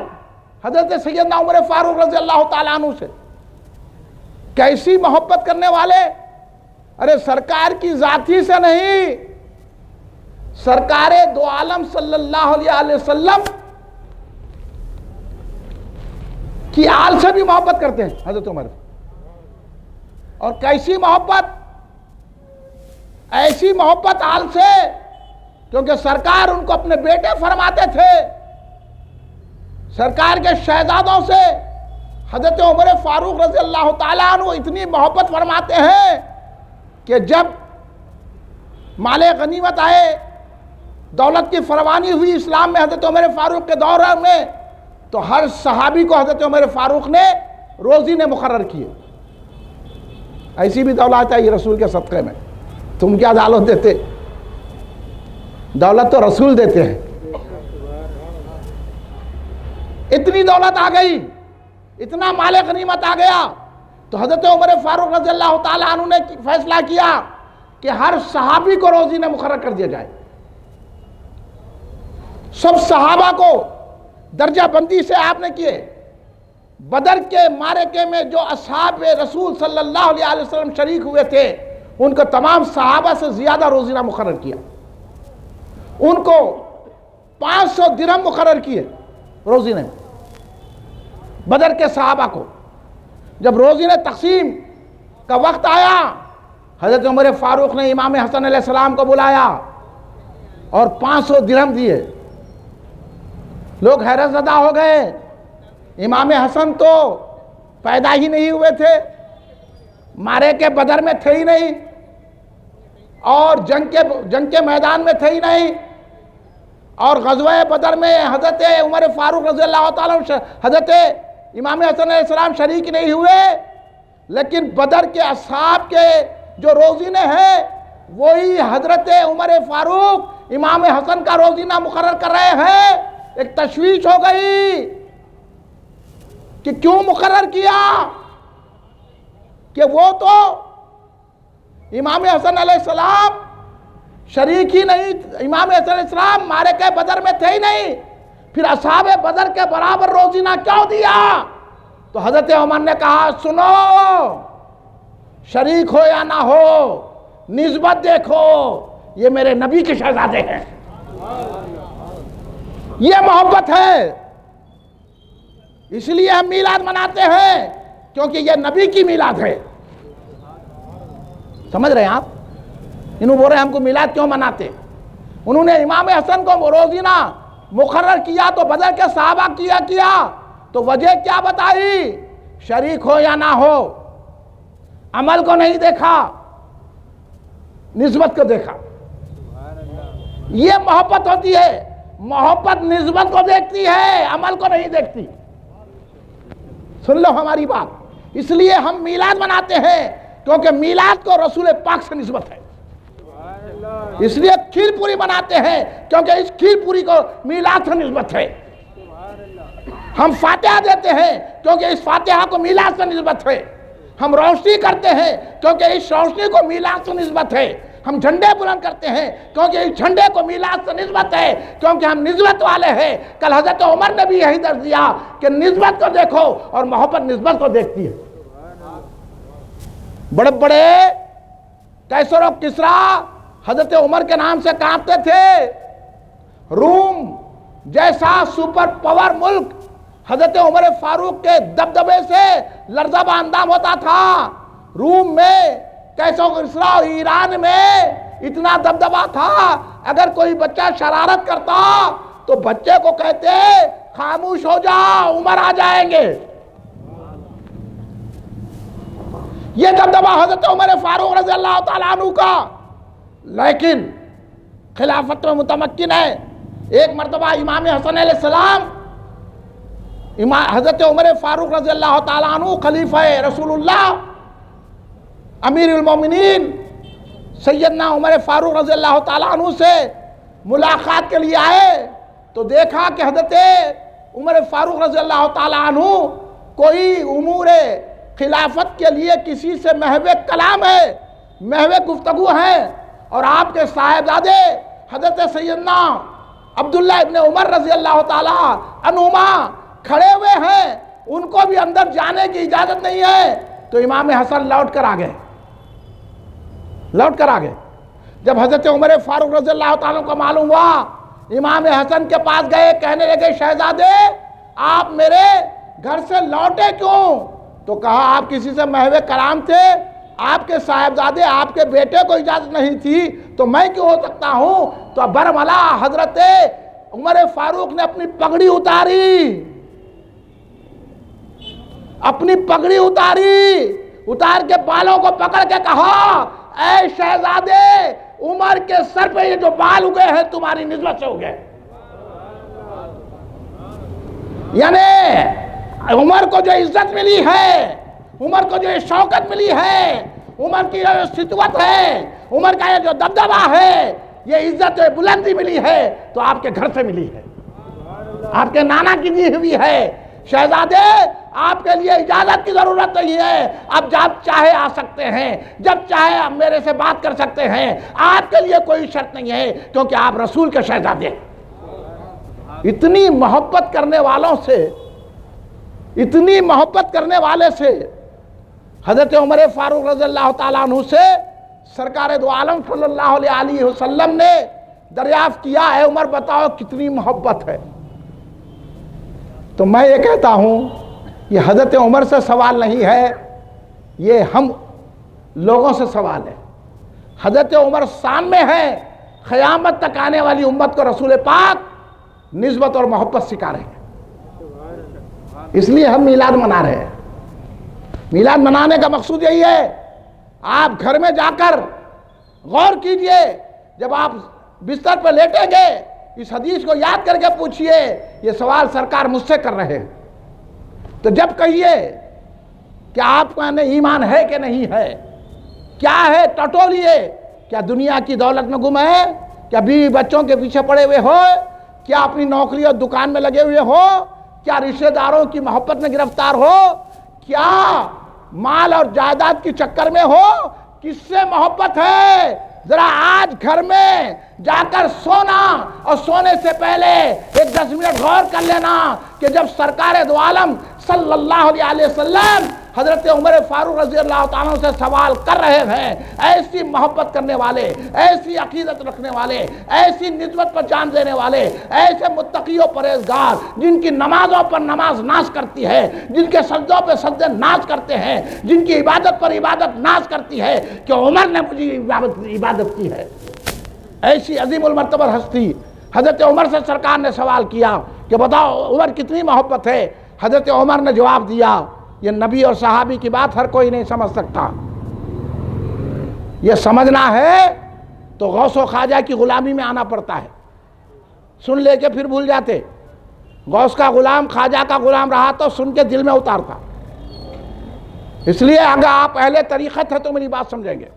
حضرت سیدنا عمر فاروق رضی اللہ تعالیٰ عنہ سے کیسی محبت کرنے والے. ارے سرکار کی ذاتی سے نہیں، سرکار دو عالم صلی اللہ علیہ وسلم کی آل سے بھی محبت کرتے ہیں حضرت عمر. اور کیسی محبت؟ ایسی محبت آل سے کیونکہ سرکار ان کو اپنے بیٹے فرماتے تھے. سرکار کے شہزادوں سے حضرت عمر فاروق رضی اللہ تعالیٰ عنہ اتنی محبت فرماتے ہیں کہ جب مال غنیمت آئے، دولت کی فراوانی ہوئی اسلام میں حضرت عمر فاروق کے دور میں، تو ہر صحابی کو حضرت عمر فاروق نے روزی نے مقرر کیے. ایسی بھی دولت آئی رسول کے صدقے میں. تم کیا دولت دیتے؟ دولت تو رسول دیتے ہیں. اتنی دولت آ گئی، اتنا مال غنیمت آ گیا، تو حضرت عمر فاروق رضی اللہ تعالیٰ عنہ نے فیصلہ کیا کہ ہر صحابی کو روزی نے مقرر کر دیا جائے. سب صحابہ کو درجہ بندی سے آپ نے کیے. بدر کے معرکے میں جو اصحاب رسول صلی اللہ علیہ وسلم شریک ہوئے تھے ان کو تمام صحابہ سے زیادہ روزینہ مقرر کیا. ان کو 500 درہم مقرر کیے روزینے. بدر کے صحابہ کو جب روزینے تقسیم کا وقت آیا، حضرت عمر فاروق نے امام حسن علیہ السلام کو بلایا اور 500 درہم دیے. لوگ حیرت زدہ ہو گئے. امام حسن تو پیدا ہی نہیں ہوئے تھے، مارے کے بدر میں تھے ہی نہیں، اور جنگ کے میدان میں تھے ہی نہیں، اور غزوہ بدر میں حضرت عمر فاروق رضی اللہ تعالیٰ حضرت امام حسن علیہ السلام شریک نہیں ہوئے. لیکن بدر کے اصحاب کے جو روزینے ہیں وہی حضرت عمر فاروق امام حسن کا روزینہ مقرر کر رہے ہیں. ایک تشویش ہو گئی کہ کیوں مقرر کیا، کہ وہ تو امام حسن علیہ السلام شریک ہی نہیں، امام حسن علیہ السلام معرکہ بدر میں تھے ہی نہیں، پھر اصحاب بدر کے برابر روزینہ کیوں دیا؟ تو حضرت عمر نے کہا سنو، شریک ہو یا نہ ہو، نسبت دیکھو، یہ میرے نبی کے شہزادے ہیں، یہ محبت ہے۔ اس لیے ہم میلاد مناتے ہیں کیونکہ یہ نبی کی میلاد ہے۔ سمجھ رہے ہیں آپ؟ انہوں بول رہے ہیں ہم کو میلاد کیوں مناتے؟ انہوں نے امام حسن کو روزینہ مقرر کیا تو بدر کے صحابہ کیا تو وجہ کیا بتائی؟ شریک ہو یا نہ ہو، عمل کو نہیں دیکھا، نسبت کو دیکھا۔ یہ محبت ہوتی ہے، محبت نسبت کو دیکھتی ہے، عمل کو نہیں دیکھتی۔ سن لو ہماری بات، اس لیے ہم میلاد مناتے ہیں کیونکہ میلاد کو رسول پاک سے نسبت ہے۔ اس لیے کھیر پوری مناتے ہیں کیونکہ اس کھیر پوری کو میلاد سے نسبت ہے۔ ہم فاتحہ دیتے ہیں کیونکہ اس فاتحہ کو میلاد سے نسبت ہے۔ ہم روشنی کرتے ہیں کیونکہ اس روشنی کو میلاد سے نسبت ہے۔ ہم جھنڈے بلند کرتے ہیں کیونکہ اس جھنڈے کو میلاد سے نسبت ہے، کیونکہ ہم نسبت والے ہیں۔ کل حضرت عمر نے بھی یہی درس دیا کہ نسبت کو دیکھو، اور محبت نسبت کو دیکھتی ہے۔ بڑے بڑے قیصر و کسریٰ حضرت عمر کے نام سے کانپتے تھے۔ روم جیسا سپر پاور ملک حضرت عمر فاروق کے دبدبے سے لرزہ باندام ہوتا تھا۔ روم میں قیصر و کسریٰ اور ایران میں اتنا دبدبا تھا، اگر کوئی بچہ شرارت کرتا تو بچے کو کہتے خاموش ہو جا، عمر آ جائیں گے۔ یہ دبدبا حضرت عمر فاروق رضی اللہ تعالیٰ عنہ کا، لیکن خلافت میں متمکن ہے۔ ایک مرتبہ امام حسن علیہ السلام، حضرت عمر فاروق رضی اللہ تعالیٰ عنہ خلیفہ رسول اللہ، امیر المومنین سیدنا عمر فاروق رضی اللہ تعالیٰ عنہ سے ملاقات کے لیے آئے تو دیکھا کہ حضرت عمر فاروق رضی اللہ تعالیٰ عنہ کوئی امور خلافت کے لیے کسی سے محو کلام ہے، محو گفتگو ہے، اور آپ کے صاحبزادے حضرت سیدنا عبداللہ ابن عمر رضی اللہ تعالیٰ عنہما کھڑے ہوئے ہیں، ان کو بھی اندر جانے کی اجازت نہیں ہے۔ تو امام حسن لوٹ کر آ گئے۔ جب حضرت عمر فاروق رضی اللہ تعالیٰ کو معلوم ہوا، امام حسن کے پاس گئے، کہنے لگے شہزادے آپ میرے گھر سے لوٹے کیوں؟ تو کہا آپ کسی سے محو کلام تھے، آپ کے صاحبزادے آپ کے بیٹے کو اجازت نہیں تھی تو میں کیوں ہو سکتا ہوں؟ تو برملا حضرت عمر فاروق نے اپنی پگڑی اتار کے بالوں کو پکڑ کے کہا اے شہزادے عمر کے سر پہ یہ جو بال اگے ہیں تمہاری نسبت سے اگے۔ یعنی عمر کو جو عزت ملی ہے، عمر کو جو شوکت ملی ہے، عمر کی جو سطوت ہے، عمر کا یہ جو دبدبا ہے، یہ عزت بلندی ملی ہے تو آپ کے گھر سے ملی ہے، آپ کے نانا کی دی ہوئی ہے۔ شہزادے آپ کے لیے اجازت کی ضرورت نہیں ہے، اب جب چاہے آ سکتے ہیں، جب چاہے آپ میرے سے بات کر سکتے ہیں، آپ کے لیے کوئی شرط نہیں ہے کیونکہ آپ رسول کے شہزادے ہیں۔ اتنی محبت کرنے والوں سے، اتنی محبت کرنے والے سے حضرت عمر فاروق رضی اللہ تعالیٰ عنہ سے سرکار دو عالم صلی اللہ علیہ وسلم نے دریافت کیا ہے عمر بتاؤ کتنی محبت ہے؟ تو میں یہ کہتا ہوں یہ حضرت عمر سے سوال نہیں ہے، یہ ہم لوگوں سے سوال ہے۔ حضرت عمر سامنے ہے، قیامت تک آنے والی امت کو رسول پاک نسبت اور محبت سکھا رہے ہیں، اس لیے ہم میلاد منا رہے ہیں۔ میلاد منانے کا مقصود یہی ہے، آپ گھر میں جا کر غور کیجئے، جب آپ بستر پر لیٹیں گے اس حدیث کو یاد کر کے پوچھئے یہ سوال سرکار مجھ سے کر رہے ہیں، تو جب کہیے کہ آپ کا ایمان ہے کہ نہیں ہے، کیا ہے ٹٹولیے، کیا دنیا کی دولت میں گم ہے، کیا بیوی بچوں کے پیچھے پڑے ہوئے ہو، کیا اپنی نوکری اور دکان میں لگے ہوئے ہو، کیا رشتہ داروں کی محبت میں گرفتار ہو، کیا مال اور جائیداد کی چکر میں ہو، کس سے محبت ہے؟ ذرا آج گھر میں جا کر سونا اور سونے سے پہلے ایک 10 منٹ غور کر لینا کہ جب سرکار دو عالم صلی اللہ علیہ وسلم حضرت عمر فاروق رضی اللہ تعالیٰ سے سوال کر رہے ہیں، ایسی محبت کرنے والے، ایسی عقیدت رکھنے والے، ایسی نسبت پر جان دینے والے، ایسے متقی و پرہیزگار جن کی نمازوں پر نماز ناز کرتی ہے، جن کے سجدوں پہ سجدے ناز کرتے ہیں، جن کی عبادت پر عبادت ناز کرتی ہے کہ عمر نے مجھے عبادت کی ہے، ایسی عظیم المرتبہ ہستی حضرت عمر سے سرکار نے سوال کیا کہ بتاؤ عمر کتنی محبت ہے؟ حضرت عمر نے جواب دیا، یہ نبی اور صحابی کی بات ہر کوئی نہیں سمجھ سکتا، یہ سمجھنا ہے تو غوث و خواجہ کی غلامی میں آنا پڑتا ہے، سن لے کے پھر بھول جاتے، غوث کا غلام خواجہ کا غلام رہا تو سن کے دل میں اتارتا، اس لیے اگر آپ اہل طریقت ہے تو میری بات سمجھیں گے،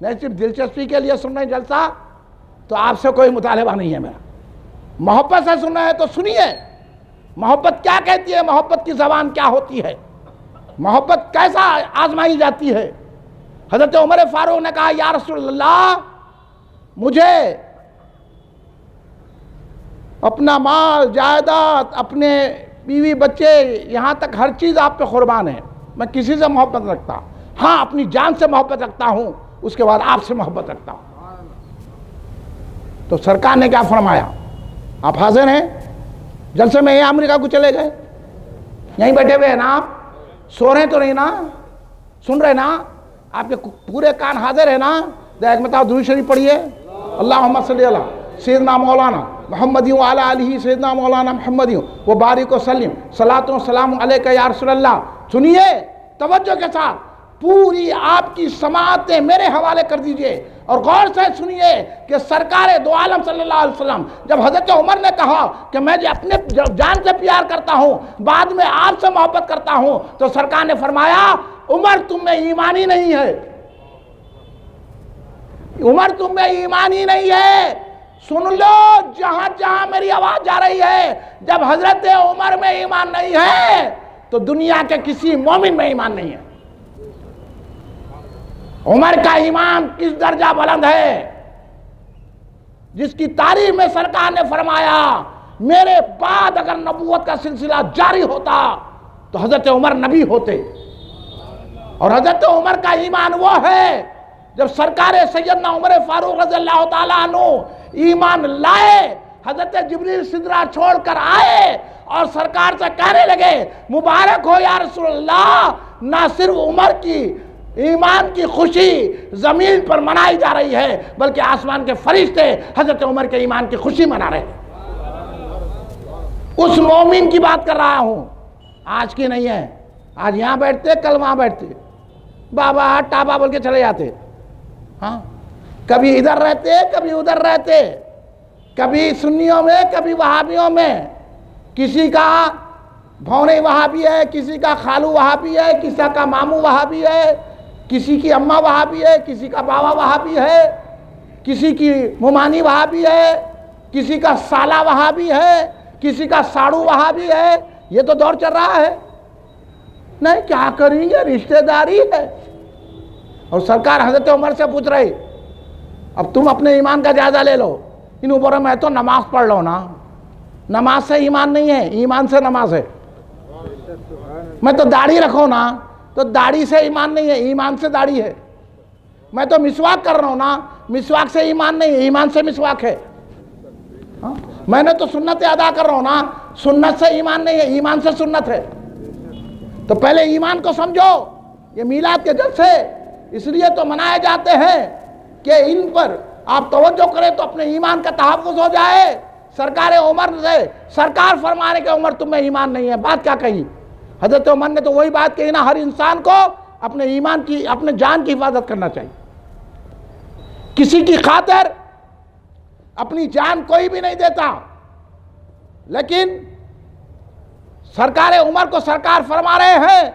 نہیں صرف دلچسپی کے لیے سن رہے ہیں جلسہ تو آپ سے کوئی مطالبہ نہیں ہے میرا، محبت سے سننا ہے تو سنیے، محبت کیا کہتی ہے، محبت کی زبان کیا ہوتی ہے، محبت کیسا آزمائی جاتی ہے۔ حضرت عمر فاروق نے کہا یا رسول اللہ مجھے اپنا مال جائیداد اپنے بیوی بچے یہاں تک ہر چیز آپ پہ قربان ہے، میں کسی سے محبت نہیں رکھتا، ہاں اپنی جان سے محبت رکھتا ہوں، اس کے بعد آپ سے محبت رکھتا ہوں۔ تو سرکار نے کیا فرمایا؟ آپ حاضر ہیں جلسے میں، یہ امریکہ کو چلے گئے، یہیں بیٹھے ہوئے ہیں نا آپ، سو رہے تو نہیں نا، سن رہے نا، آپ کے پورے کان حاضر ہے نا؟ ایک مرتبہ درود شریف پڑھیے، اللہم صلی علی سیدنا مولانا محمد وعلی آلہ سیدنا مولانا محمد و بارک وسلم صلاۃ و سلام علیکہ یا رسول اللہ۔ سنیے توجہ کے ساتھ، پوری آپ کی سماعتیں میرے حوالے کر دیجئے اور غور سے سنیے کہ سرکار دو عالم صلی اللہ علیہ وسلم جب حضرت عمر نے کہا کہ میں اپنے جان سے پیار کرتا ہوں، بعد میں آپ سے محبت کرتا ہوں، تو سرکار نے فرمایا عمر تم میں ایمان ہی نہیں ہے، عمر تم میں ایمان ہی نہیں ہے۔ سن لو جہاں جہاں میری آواز جا رہی ہے، جب حضرت عمر میں ایمان نہیں ہے تو دنیا کے کسی مومن میں ایمان نہیں ہے۔ عمر کا ایمان کس درجہ بلند ہے، جس کی تعریف میں سرکار نے فرمایا میرے بعد اگر نبوت کا سلسلہ جاری ہوتا تو حضرت عمر نبی ہوتے، اور حضرت عمر کا ایمان وہ ہے جب سرکار سیدنا عمر فاروق رضی اللہ تعالیٰ عنہ ایمان لائے، حضرت جبریل سدرہ چھوڑ کر آئے اور سرکار سے کہنے لگے مبارک ہو یا رسول اللہ، نہ صرف عمر کی ایمان کی خوشی زمین پر منائی جا رہی ہے بلکہ آسمان کے فرشتے حضرت عمر کے ایمان کی خوشی منا رہے ہیں۔ اس مومن کی بات کر رہا ہوں، آج کی نہیں ہے، آج یہاں بیٹھتے کل وہاں بیٹھتے، بابا ٹابا بول کے چلے جاتے، ہاں کبھی ادھر رہتے کبھی ادھر رہتے، کبھی سنیوں میں کبھی وہابیوں میں، کسی کا بھونے وہابی ہے، کسی کا خالو وہابی ہے، کسی کا مامو وہابی ہے، کسی کی اماں وہابی ہے، کسی کا بابا وہابی ہے، کسی کی ممانی وہابی ہے، کسی کا سالہ وہابی ہے، کسی کا ساڑو وہابی ہے، یہ تو دور چل رہا ہے، نہیں کیا کریں گے، رشتہ داری ہے۔ اور سرکار حضرت عمر سے پوچھ رہی اب تم اپنے ایمان کا جائزہ لے لو، ان عمروں میں تو نماز پڑھ لو نا، نماز سے ایمان نہیں ہے، ایمان سے نماز ہے، میں تو داڑھی رکھو نا تو داڑھی سے ایمان نہیں ہے، ایمان سے داڑھی ہے، میں تو مسواک کر رہا ہوں نا، مسواک سے ایمان نہیں ہے، ایمان سے مسواک ہے، میں نے تو سنت ادا کر رہا ہوں نا، سنت سے ایمان نہیں ہے، ایمان سے سنت ہے۔ تو پہلے ایمان کو سمجھو، یہ میلاد کے جلسے اس لیے تو منائے جاتے ہیں کہ ان پر آپ توجہ کریں تو اپنے ایمان کا تحفظ ہو جائے۔ سرکار عمر سے سرکار فرمانے کہ عمر تم میں ایمان نہیں ہے، بات کیا کہی؟ حضرت عمر نے تو وہی بات کہی نا، ہر انسان کو اپنے ایمان کی اپنے جان کی حفاظت کرنا چاہیے، کسی کی خاطر اپنی جان کوئی بھی نہیں دیتا، لیکن سرکار عمر کو سرکار فرما رہے ہیں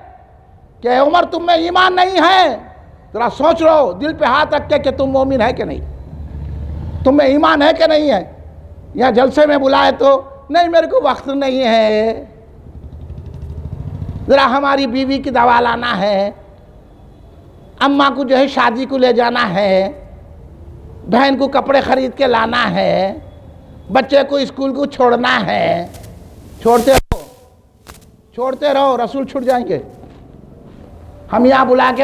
کہ عمر تم میں ایمان نہیں ہے، ذرا سوچ لو دل پہ ہاتھ رکھ کے کہ تم مومن ہے کہ نہیں، تم میں ایمان ہے کہ نہیں ہے۔ یا جلسے میں بلائے تو نہیں میرے کو وقت نہیں ہے، ذرا ہماری بیوی کی دوا لانا ہے، اماں کو جو ہے شادی کو لے جانا ہے، بہن کو کپڑے خرید کے لانا ہے، بچے کو اسکول کو چھوڑنا ہے، چھوڑتے رہو رسول چھوٹ جائیں گے، ہم یہاں بلا کے